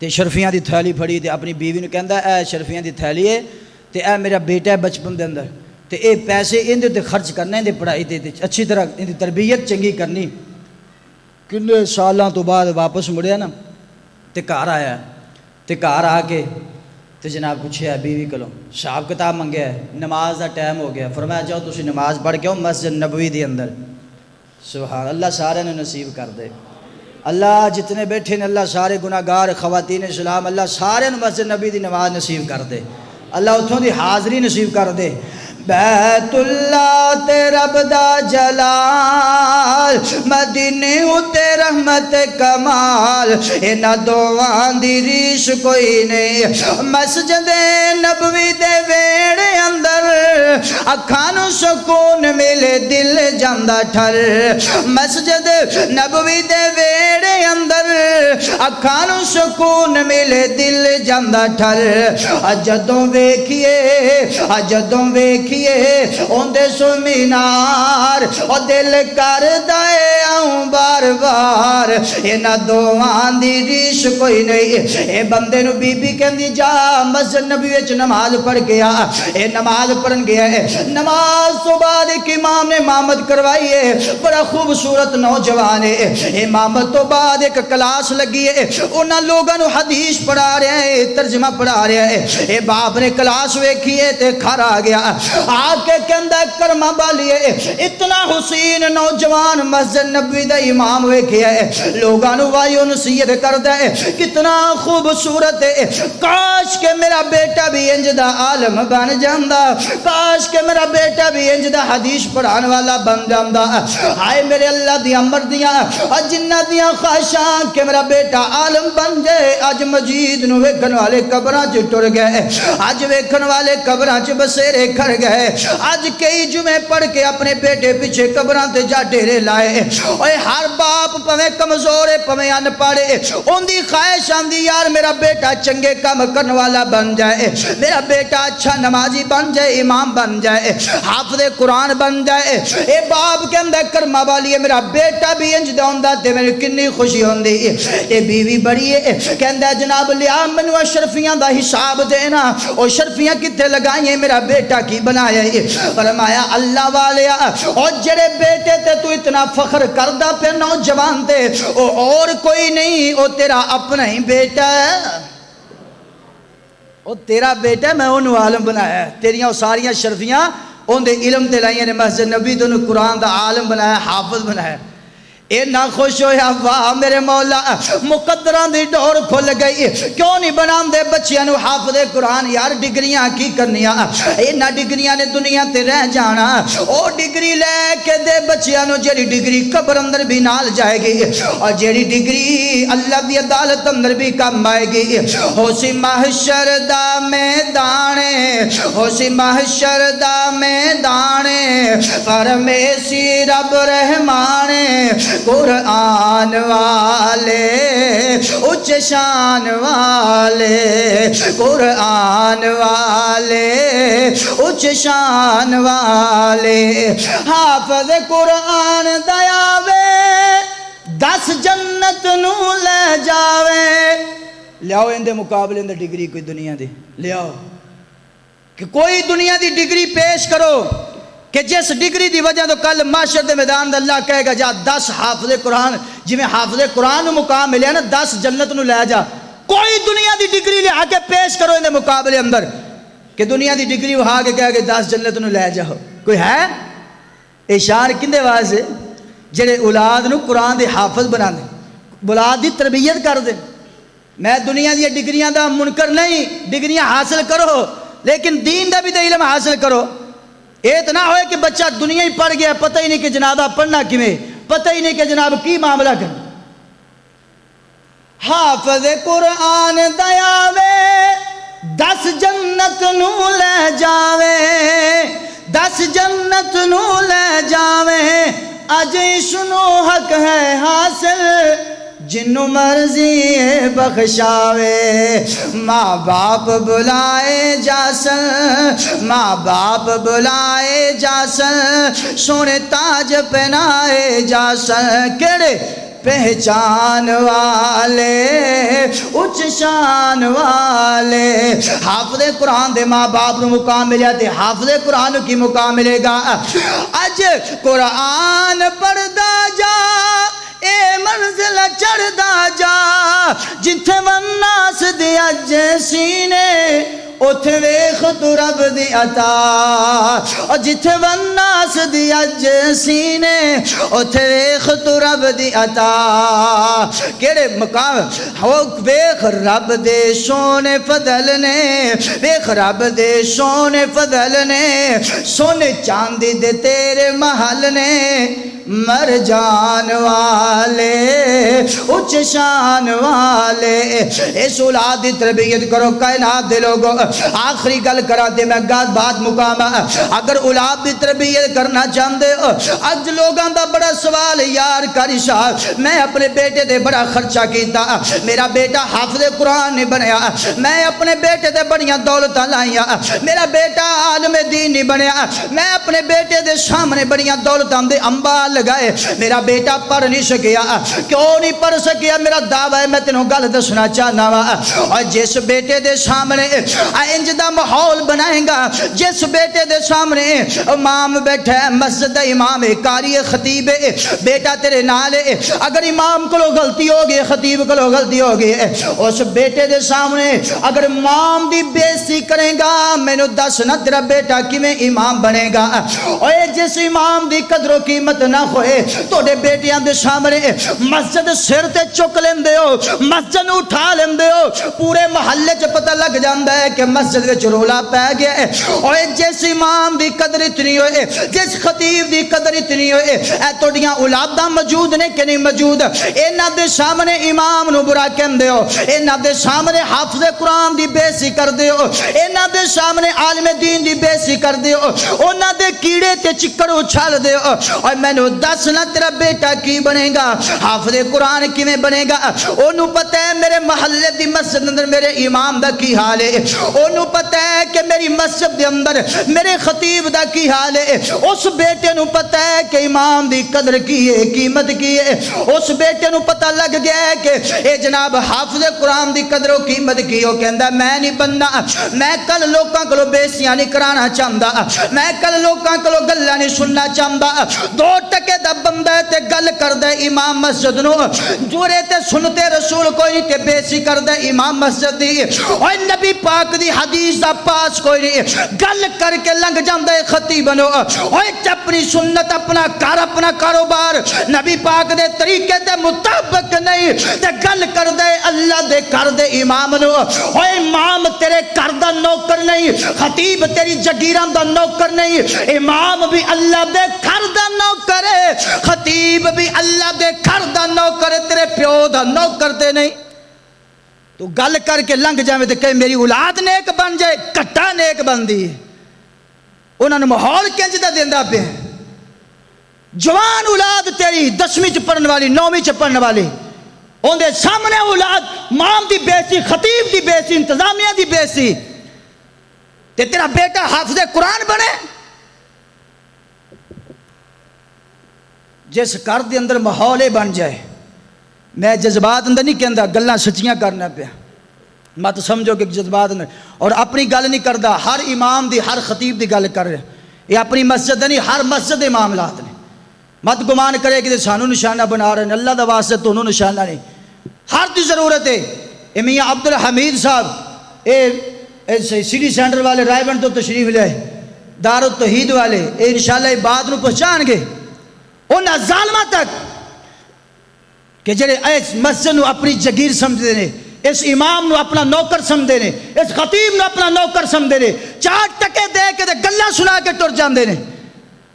تے شرفیاں دی تھیلی پھڑی تے اپنی بیوی نے کہندا اے شرفیاں دی تھیلی ہے تے اے میرا بیٹا ہے بچپن دے اندر، تے اے پیسے ان دے خرچ کرنے دے پڑھائی تے اچھی طرح ان دی تربیت چنگی کرنی۔ کنے سالاں تو بعد واپس مڑیا نا تے گھر آیا، تے گھر آ کے تے جناب پوچھیا بیوی کولوں حساب کتاب منگیا ہے، نماز دا ٹائم ہو گیا، فرمایا جاؤ تسی نماز پڑھ کے آؤ مسجد نبوی دے اندر۔ سبحان اللہ، سارے نے نصیب کر دے۔ اللہ جتنے بیٹھے نے اللہ سارے گناہگار خواتین اسلام اللہ سارے مسجد نبی دی نماز نصیب کر دے، اللہ اتھوں دی حاضری نصیب کر دے۔ بیت اللہ تے رب دا جلال، مدینے اتے رحمت کمال، انہاں دوواں دی ریش کوئی نہیں۔ مسجد نبوی دے ویڑے اندر اکھاں نوں سکون ملے دل جاندا ٹھر، مسجد نبوی دے ویڑے اندر اکھاں نوں سکون ملے دل جاندا ٹھر۔ جدوں ویکھیے جدوں ویکھیے اوندے سو مینار او دل کردا اے آؤں بار بار، انہاں دوواں دی ریش کوئی نہیں۔ اے بندے نو بی بی کہندی جا مسجد نبی وچ نماز پڑھ کے آ، اے نماز پڑھن گیا ہے، نماز تو بعد ایک امام نے امامت کروائی ہے، بڑا خوبصورت نوجوان ہے، امامت تو بعد ایک کلاس لگی ہے، انہاں لوگاں نو حدیث پڑھا رہا ہے، ترجمہ پڑھا رہا ہے۔ اے باپ نے کلاس ویکھی ہے تے گھر آ گیا، آ کے کہندا کرما بالیے اتنا حسین نوجوان مسجد نبوی دا امام ویکھیا ہے، لوگاں نو وایو نصیحت کردا ہے کتنا خوبصورت ہے، کاش کہ میرا بیٹا بھی انج دا عالم بن جاندا، کاش کہ میرا بیٹا بھی انج دا حدیث پڑھان والا بن جاندا۔ ہائے میرے اللہ دی مردیاں جنہ دیاں خواہشاں کہ میرا بیٹا عالم بن جائے، اج مجید نو ویکھن والے قبراں چ ٹر گئے، اج ویکھن والے قبراں چ بسیرے کھڑ گئے، اج کئی جمعے پڑھ کے اپنے بیٹے پیچھے قبراں تے جا ڈیرے لائے۔ اوے ہر باپ پویں کمزور ہے پویں ان پڑھ ہے، اوندی خواہش آندی یار میرا بیٹا چنگے کام کرن والا بن جائے، میرا بیٹا اچھا نمازی بن جائے، امام بن جائے، حافظ قرآن بن جائے۔ اے باپ کہندا کرما والی میرا بیٹا بھی انج دا ہوندا تے میری کنی خوشی ہوندی۔ اے بیوی بڑی ہے کہندا جناب لیا مینوں اشرفیاں دا حساب دینا، او شرفیاں کتے لگائیں میرا بیٹا کی بنایا ہے۔ فرمایا اللہ والیا او جڑے بیٹے تے تو اتنا فخر کردا پہ نوجوان تے او اور کوئی نہیں، او تیرا اپنا ہی بیٹا ہے، او تیرا بیٹا ہے، میں انہوں عالم بنایا ہے، تیریاں ساریاں شرفیاں ان دے علم تے لائیں نے مسجد نبی تو انہوں قرآن دا عالم بنایا، حافظ بنایا۔ اے نہ خوش ہویا واہ میرے مولا مقدران دی ڈور کھل گئی، کیوں نہیں بنام دے بچیاں نو حافظ قرآن، یار ڈگریاں کی کرنیاں، اے نہ ڈگریاں نے دنیا تے رہ جانا، او ڈگری لے کے دے بچیاں نو جیڑی ڈگری قبر اندر بھی نال جائے گی، اور جیڑی ڈگری اللہ دی عدالت اندر بھی کام آئے گی۔ ہو سی محشر دا میدانے، ہو سی محشر دا میدانے، فرمیسی رب رحمانے، قرآن والے اچ شان والے، قرآن والے اچ شان والے، حافظ قرآن دیاوے 10 جنت نو لے جاوے۔ لیاؤ اندے مقابلے اندے ڈگری کوئی دنیا دی لیاؤ، کہ کوئی دنیا دی ڈگری پیش کرو کہ جس ڈگری دی وجہ تو کل معاشر دے میدان دا اللہ کہے گا جا 10 حافظ قرآن، جی میں حافظ قرآن مقام ملیا نا 10 جنت نو لے جا، کوئی دنیا دی ڈگری لے آ کے پیش کرو ان دے مقابلے اندر کہ دنیا دی ڈگری وہاں کے کہے گا 10 جنت نو لے جاؤ، کوئی ہے؟ اشار کندے واسطے جڑے اولاد نو قرآن دے حافظ بنا دیں، اولاد دی تربیت کر دیں۔ میں دنیا دی ڈگریاں دا منکر نہیں، ڈگریاں حاصل کرو لیکن دین دا بھی تے علم حاصل کرو۔ یہ تو نہ ہوئے کہ بچہ دنیا ہی پڑھ گیا، پتہ ہی نہیں کہ جناب پڑھنا کیویں، پتہ ہی نہیں کہ جناب کی معاملہ کرنا۔ حافظ قرآن دیاوے 10 جنت نو لے جاوے، 10 جنت نو لے جاوے، اج سنو حق ہے حاصل جنوں مرضی بخشاوے، ماں باپ بلائے جاسن، ماں باپ بلائے جاسن، سونے تاج پہنائے جاسن، کیڑے پہچان والے اچ شان والے۔ حافظ قرآن دے ماں باپ نو مقام ملیا تے حافظ قرآن کی مقام ملے گا۔ اج قرآن پڑھدا جا اے منزل چڑھدا جا، جتھے وناس دی اج سینے اوتھے ویکھ تو رب دی عطا، اور جتھے وناس دی اج سینے اوتھے ویکھ تو رب دی عطا کیڑے مقام ہو ویکھ رب دے سونے فضل نے ویکھ رب دے سونے فضل نے سونے چاندی دے تیرے محل نے مر جان والے اچ شان والے اس اولاد دی تربیت کرو کائنات دے لوگو آخری گل کرا دے میں بات مقام اگر اولاد دی تربیت کرنا چاہندے ہو اج لوگاں دا بڑا سوال یار کاری صاحب میں اپنے بیٹے دے بڑا خرچہ کیتا میرا بیٹا حافظ قرآن نہیں بنیا میں اپنے بیٹے دے بڑیاں دولتاں لائیاں میرا بیٹا عالم دین نہیں بنیا میں اپنے بیٹے دے سامنے بڑیاں دولتاں دے انبار لگائے میرا بیٹا پڑھ نہیں سکیا کیوں نہیں پڑھ سکیا میرا دعویٰ ہے میں تینوں گل دسنا چاہنا وا اور جس بیٹے دے سامنے انج دا ماحول بنائے گا جس بیٹے دے سامنے امام بیٹھا ہے مسجد امام قاری خطیب بیٹا تیرے نال اگر امام کو غلطی ہو گئی خطیب کو غلطی ہو گئی اس بیٹے دے سامنے اگر امام دی بےزتی کرے گا مینوں دس نہ تیرا بیٹا کیویں امام بنے گا اوے جس امام دی قدر و قیمت نہ ہوئے توڑے بیٹیاں دے سامنے مسجد سر تے چک لیندے ہو مسجد اٹھا لیندے ہو پورے محلے چ پتہ لگ جاندا ہے کہ مسجد وچ رولا پے گیا ہے اوے جس امام دی قدر اتنی ہوئے جس خطیب دی قدر اتنی ہوئے اے توڑیاں اولاداں موجود نے کہ نہیں موجود انہاں دے سامنے امام نو برا کہندے ہو انہاں دے سامنے حافظ قرآن دی بےزتی کردے ہو انہاں دے سامنے عالم دین دی بےزتی کردے ہو انہاں دے کیڑے تے چکڑ اچھال دے ہو اور میں نے دس نہ تیرا بیٹا کی بنے گا حافظ قرآن کیویں بنے گا انہوں پتہ ہے میرے محلے دی مسجد اندر میرے امام دا کی حال ہے انہوں پتہ ہے کہ میری مسجد دے اندر میرے خطیب دا کی حال ہے اس بیٹے نو پتہ ہے کہ امام دی قدر کی ہے قیمت کی ہے اس بیٹے نو پتہ لگ گیا ہے کہ اے جناب حافظ قرآن دی قدر و قیمت کی ہو کہندا میں نہیں بننا میں کل لوکاں کولوں بےزتیاں نہیں کرانا چاہندا میں کل لوکاں کولوں گلاں نہیں سننا چاہندا دو ٹکے دا بندہ تے گل کردے امام مسجد نو جورے تے سنتے رسول کوئی نہیں تے بےزتی کردے امام مسجد دی اوے نبی پاک دی حدیث دا پاس کوئی نہیں گل کر کے لنگ جاندے خطیب نو اوے اپنی سنت اپنا کار اپنا کاروبار نبی پاک دے طریقے دے مطابق نہیں تے گل کردے اللہ دے کر دے امام نو اوے امام تیرے کر دا نوکر نہیں خطیب تیری جگیراں دا نوکر نہیں امام بھی اللہ دے کر دا نوکر ہے خطیب بھی اللہ دے گھر دا نوکر ہے تیرے پیو دا نوکر تے نہیں تو گل کر کے لنگ جاویں تے کہ میری اولاد نیک بن جائے کٹا نیک بندی ہے انہوں نے ماحول کنج دا دیندا پہ جوان اولاد تیری 10ویں چ پڑھن والی 9ویں چ پڑھن والی ان دے سامنے اولاد مام دی بےزتی خطیب دی بےزتی انتظامیہ دی بےزتی تے تیرا بیٹا حافظ قرآن بنے جس گھر دے اندر ماحول بن جائے میں جذبات اندر نہیں کہندا گلاں سچیاں کرنا پیا مت سمجھو کہ جذبات اندر اور اپنی گل نہیں کردا ہر امام دی ہر خطیب دی گل کر رہا یہ اپنی مسجد نہیں ہر مسجد دے معاملات نے مت گمان کرے کہ سانو نشانہ بنا رہے ہیں اللہ دا واسطے تونوں نشانہ نہیں ہر دی ضرورت ہے اے میاں عبدالحمید صاحب اے سٹی سینٹر والے رائیونڈ تو تشریف لے دار-ال-توحید والے اے انشاءاللہ بات نو پہچان گے انہاں ظالمہ تک کہ جڑے اس مسجد نو اپنی جگیر سمجھدے نے اس امام نو اپنا نوکر سمجھدے نے اس خطیب نو اپنا نوکر سمجھدے نے 4 ٹکے دے کے تے گلاں سنا کے ٹر جاندے نے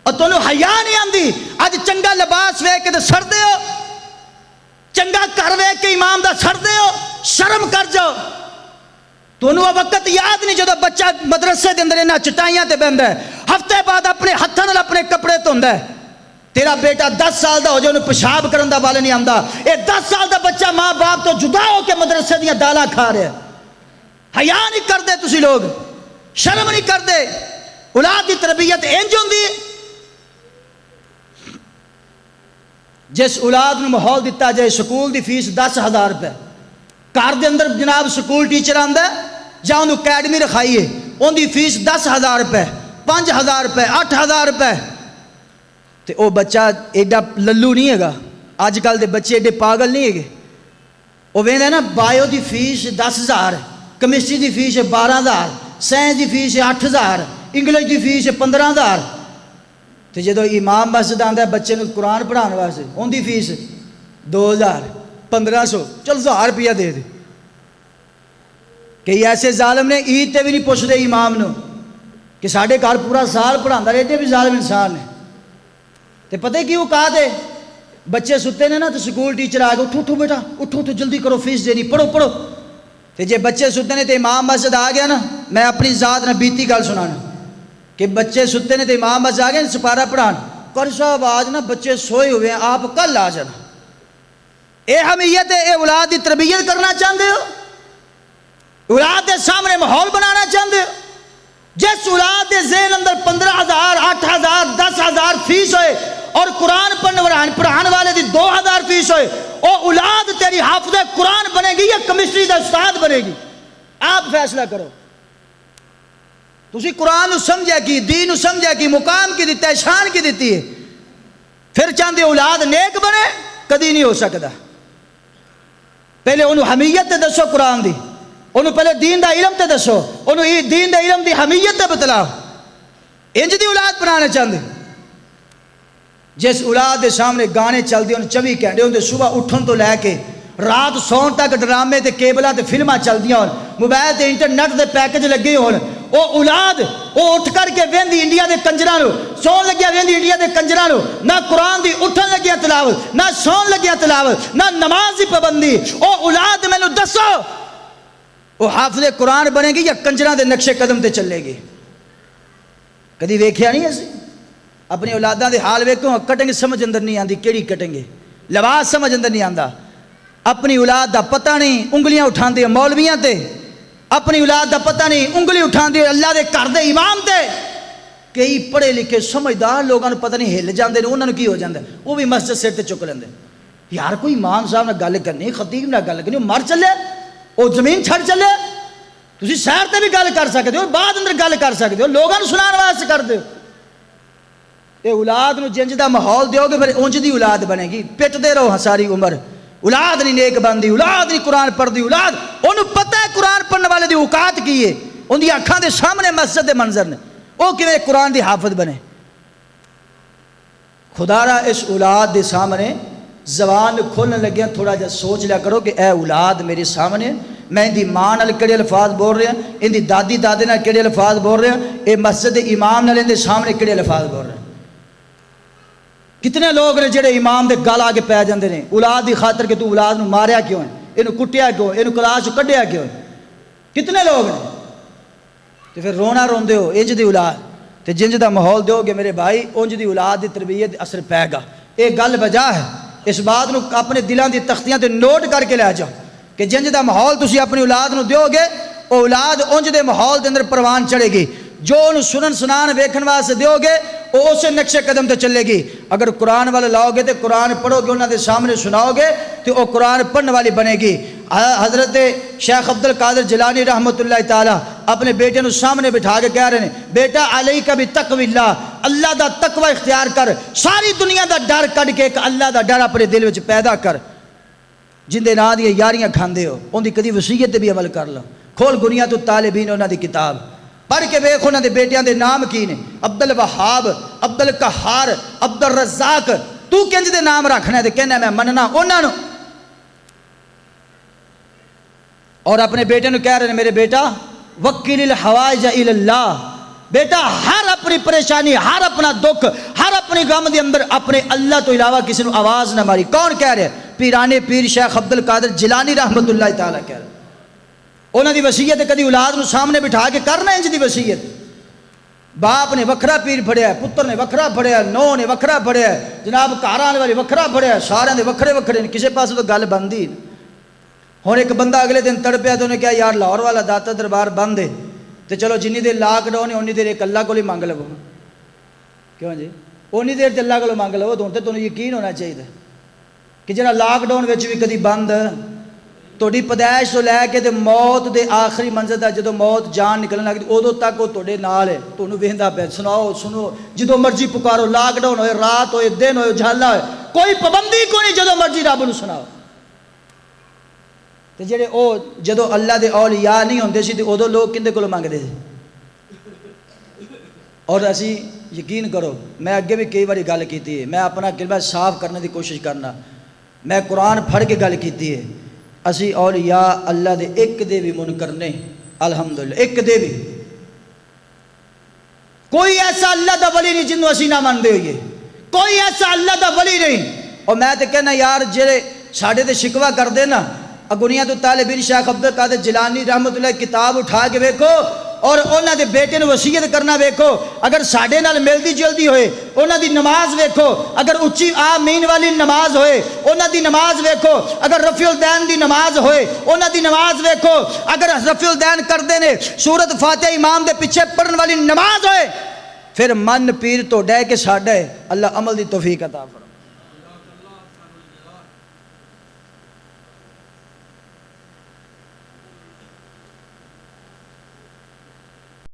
اور تانوں حیا نہیں آندی اج چنگا لباس ویکھ کے تے سڑدے ہو چنگا گھر ویکھ کے امام دا سڑدے ہو شرم کر جاؤ تانوں وہ وقت یاد نہیں جدوں بچہ مدرسے دے اندر انہاں چٹائیاں تے بہندا ہے ہفتے بعد اپنے ہتھاں نال اپنے کپڑے دھوندا ہے تیرا بیٹا 10 سال دا ہو جائے انہوں پیشاب کرن دا والے نہیں آندا اے 10 سال دا بچہ ماں باپ تو جدا ہو کے مدرسے دیاں دالاں کھا رہے حیا نہیں کردے تسی لوگ شرم نہیں کردے اولاد دی تربیت انج ہوندی ہے جس اولاد نو ماحول دتا جائے سکول دی فیس 10,000 روپے گھر دے اندر جناب سکول ٹیچر آندا جا انہوں اکیڈمی رکھائیے ان دی فیس 10,000 روپے 5,000 روپے 8,000 روپے تے او بچہ ایڈا للو نہیں ہے گا آج کل دے بچے ایڈے پاگل نہیں ہے گے وہ ویندے نا بایو دی فیس 10,000 کیمسٹری دی فیس 12,000 سائنس دی فیس 8,000 انگلش دی فیس 15,000 تو جدو امام مسجد آتا ہے بچے کو قرآن پڑھانے واسطے ان کی فیس 2000 1500 چل 1000 روپیہ دے دے. کئی ایسے ظالم نے عید تے بھی نہیں پوچھتے امام نو کہ ساڑھے گھر پورا سال پڑھانا رہے, ایڈے بھی ظالم انسان نے. تو پتہ کیوں کہا دے بچے ستے نے نا تو سکول ٹیچر آ کے اٹھو بیٹا اٹھو تو جلدی کرو فیس دینی پڑھو پڑھو. تو جے بچے ستے نے تو امام مسجد آ گیا نا, میں اپنی ذات نہ بیتی گل سنانا کہ بچے ستے نے تو امام مسجد آ گیا سپارہ پڑھان قاری صاحب آج نا بچے سوئے ہوئے ہیں آپ کل آ جانا. اے حمیت ہے, اے اولاد کی تربیت کرنا چاہتے ہو, اولاد کے سامنے ماحول بنانا چاہتے ہو. جس اولاد کے ذہن اندر 15,000 8,000 10,000 فیس ہوئے اور قرآن پڑھانے والے دی 2,000 فیس ہوئے, وہ اولاد تیری حافظ قرآن بنے گی یا کیمسٹری کا استاد بنے گی؟ آپ فیصلہ کرو. تسی قرآن سمجھا کی, دین سمجھا کی, مقام کی دیتا ہے, شان کی دیتی ہے, پھر چاہتے اولاد نیک بنے؟ کدی نہیں ہو سکتا. پہلے انہوں حمیت تے دسو قرآن دی, انہوں پہلے دین دا علم تے دسو, انہوں دین دا علم دی حمیت تے بتلاؤ. انج دی اولاد بنانا چاہتے. جس اولاد دے سامنے گانے چل دی انہوں 24 گھنٹے ہوندے, صبح اٹھن تو لے کے رات سون تک ڈرامے تے کیبلاں تے فلماں چل دیاں ہون, موبائل تے انٹرنیٹ دے پیکج لگے ہون. وہ اولاد وہ اٹھ کر کے ویندی انڈیا دے کنجراں نو, سون لگیا ویندی انڈیا دے کنجراں نو, نہ قرآن دی اٹھن لگیا تلاوت, نہ سون لگیا تلاوت, نہ نماز دی پابندی. او اولاد مینوں دسو وہ حافظ قرآن بنے گی یا کنجراں دے نقشے قدم تے چلے گی؟ کدی ویکھیا نہیں اسی اپنی اولاداں دے حال ویکھو, کٹنگ سمجھ اندر نہیں آندی, کیڑی کٹنگ ہے, لباس سمجھ اندر نہیں آندا. اپنی اولاد دا پتہ نہیں, انگلیاں اٹھاندے مولویاں تے, اپنی اولاد دا پتہ نہیں, انگلی اٹھاندے اللہ دے گھر دے امام تے. کئی پڑھے لکھے سمجھدار لوگاں نوں پتہ نہیں ہل جاندے نے, انہاں نوں کی ہو جاندا, وہ بھی مسجد سر تے چک لیندے. یار کوئی امام صاحب نال گل کرنی, خطیب نال گل کرنی, مر چلے وہ زمین چھڑ چلے, تسی سیر تے بھی گل کر سکتے ہو, بعد اندر گل کر سکتے ہو, لوگاں نوں سنان واسطے کر دے. اے اولاد نوں جنج دا ماحول دیو گے پھر اونج دی اولاد بنے گی. پٹدے رہو ساری عمر, اولاد نہیں نیک بندی, اولاد نہیں قرآن پڑھ دی, اولاد انہوں پتہ ہے قرآن پڑھنے والے دی اوقات کی ہے, ان دی اکھاں دے سامنے مسجد دے منظر نے, وہ کیویں قرآن دی حافظ بنے. خدا را اس اولاد دے سامنے زبان کھولنے لگیا تھوڑا جا سوچ لیا کرو کہ اے اولاد میرے سامنے, میں ان دی ماں نال کیڑے الفاظ بول رہے ہیں, ان دی دادی دادے نال کیڑے الفاظ بول رہے ہیں, اے مسجد امام نال ان دے سامنے کیڑے الفاظ بول رہے ہیں. کتنے لوگ نے جڑے امام دے گل آ کے پی جاندے نے اولاد دی خاطر کہ تو اولاد نو ماریا کیوں ہے, اینو کٹیا کیوں, اینو کلاس چ کڈیا کیوں ہے, کتنے لوگ نے. تے پھر رونا روندے ہو انج دی اولاد, تے جنج دا ماحول دیو گے میرے بھائی انج دی اولاد دی تربیت اثر پے گا. اے گل بجا ہے, اس بات نو اپنے دلاں دی تختیاں تے نوٹ کر کے لے جاؤ کہ جنج دا ماحول تسی اپنی اولاد نو دیو گے, اولاد انج دے ماحول دے اندر پروان چڑھے گی. جو انہوں سنن سنان ویکھن واسطے دیو گے وہ اسے نقشے قدم تے چلے گی. اگر قرآن والا لاؤ گے تو قرآن پڑھو گے, انہوں دے سامنے سناؤ گے تو وہ قرآن پڑھنے والی بنے گی. حضرت شیخ عبد القادر جیلانی رحمۃ اللہ تعالیٰ اپنے بیٹے نو سامنے بٹھا کے کہہ رہے ہیں, بیٹا علیک بتقوی اللہ, اللہ دا تقوی اختیار کر, ساری دنیا دا ڈر کڈ کے ایک اللہ دا ڈر اپنے دل وچ پیدا کر. جن دے نام دی یاریاں کھاندے ہو ان دی کدی وصیت تے بھی عمل کر لو. کھول گنیا تو طالبین انہاں دی کتاب پڑھ کے ویکھ انہاں دے بیٹیاں دے نام کی نے, عبد الوہاب, عبد القہار, عبد الرزاق. تو کنج دے نام رکھنا ہے تے کہنا میں مننا انہاں نو. اور اپنے بیٹے نو کہہ رہے ہیں میرے بیٹا وکیل الحوائج الی اللہ, بیٹا ہر اپنی پریشانی, ہر اپنا دکھ, ہر اپنی غم دے اندر اپنے اللہ تو علاوہ کسی نو آواز نہ ماری. کون کہہ رہے ہیں؟ پیرانے پیر شیخ عبد القادر جیلانی رحمۃ اللہ تعالیٰ کہہ رہے ہیں. انہوں دی وصیت کدی اولاد نو سامنے بٹھا کے کرنا انج دی وصیت. باپ نے وکھرا پیر پڑھیا, پتر نے وکھرا پڑھیا, نو نے وکھرا پڑھیا, جناب گھر آنے والے وکھرا پڑھیا, سارے دے وکھرے وکھرے نے, کسی پاس تو گل بندی. ہوں ایک بندہ اگلے دن تڑپیا تو انہیں کہا یار لاہور والا داتا دربار بند ہے, تو چلو جنی دیر لاک ڈاؤن ہے اُنی دیر ایک اللہ کو ہی مانگ لو. کیوں جی اُنی دیر تے اللہ کو مانگ لو, تو تمہیں یقین ہونا چاہیے کہ جڑا لاک ڈاؤن وچ بھی کدی بند تھوڑی پیدائش تو لے کے تے موت دے آخری منزل تک, جدو موت جان نکلن لگی ادو تک وہ تھوڑے نال ہے, تمہیں وہدا پہ سناؤ سنو جدو مرضی پکارو, لاک ڈاؤن ہوئے, رات ہوئے, دن ہوئے, اجالا ہوئے, کوئی پابندی کوئی نہیں, جدو مرضی رب نو سناؤ. تے جڑے او جدو اللہ دے اولیاء نہیں ہوندے سی تے ادو لوگ کندے کولوں منگدے سی؟ اور اسی یقین کرو میں اگے بھی کئی باری گل کیتی ہے، میں اپنا کلمہ صاف کرنے دی کوشش کرنا، میں قرآن پڑھ کے گل کیتی ہے، اسی اولیاء اللہ دے ایک دے بھی منکر نہیں الحمدللہ، ایک دے بھی کوئی ایسا اللہ دا ولی نہیں جنوں اسی نہ مندے ہوئیے، کوئی ایسا اللہ دا ولی نہیں۔ اور میں تے کہنا یار جڑے ساڈے تے شکوہ کر دے نا، اگنیاں تو طالب علم شیخ عبد القادر جیلانی رحمۃ اللہ کتاب اٹھا کے ویکھو اور انہاں دے بیٹے نوں وصیت کرنا ویکھو، اگر ساڈے نال ملدی جلدی ہوئے انہاں دی نماز ویکھو، اگر اچھی آمین والی نماز ہوئے انہاں دی نماز ویکھو، اگر رفع الدین دی نماز ہوئے انہاں دی نماز ویکھو، اگر رفع الدین کردے نے سورۃ فاتحہ امام دے پیچھے پڑھن والی نماز ہوئے، پھر من پیر تو ڈے کے ساڈا ہے، اللہ عمل دی توفیق عطا فرمائے۔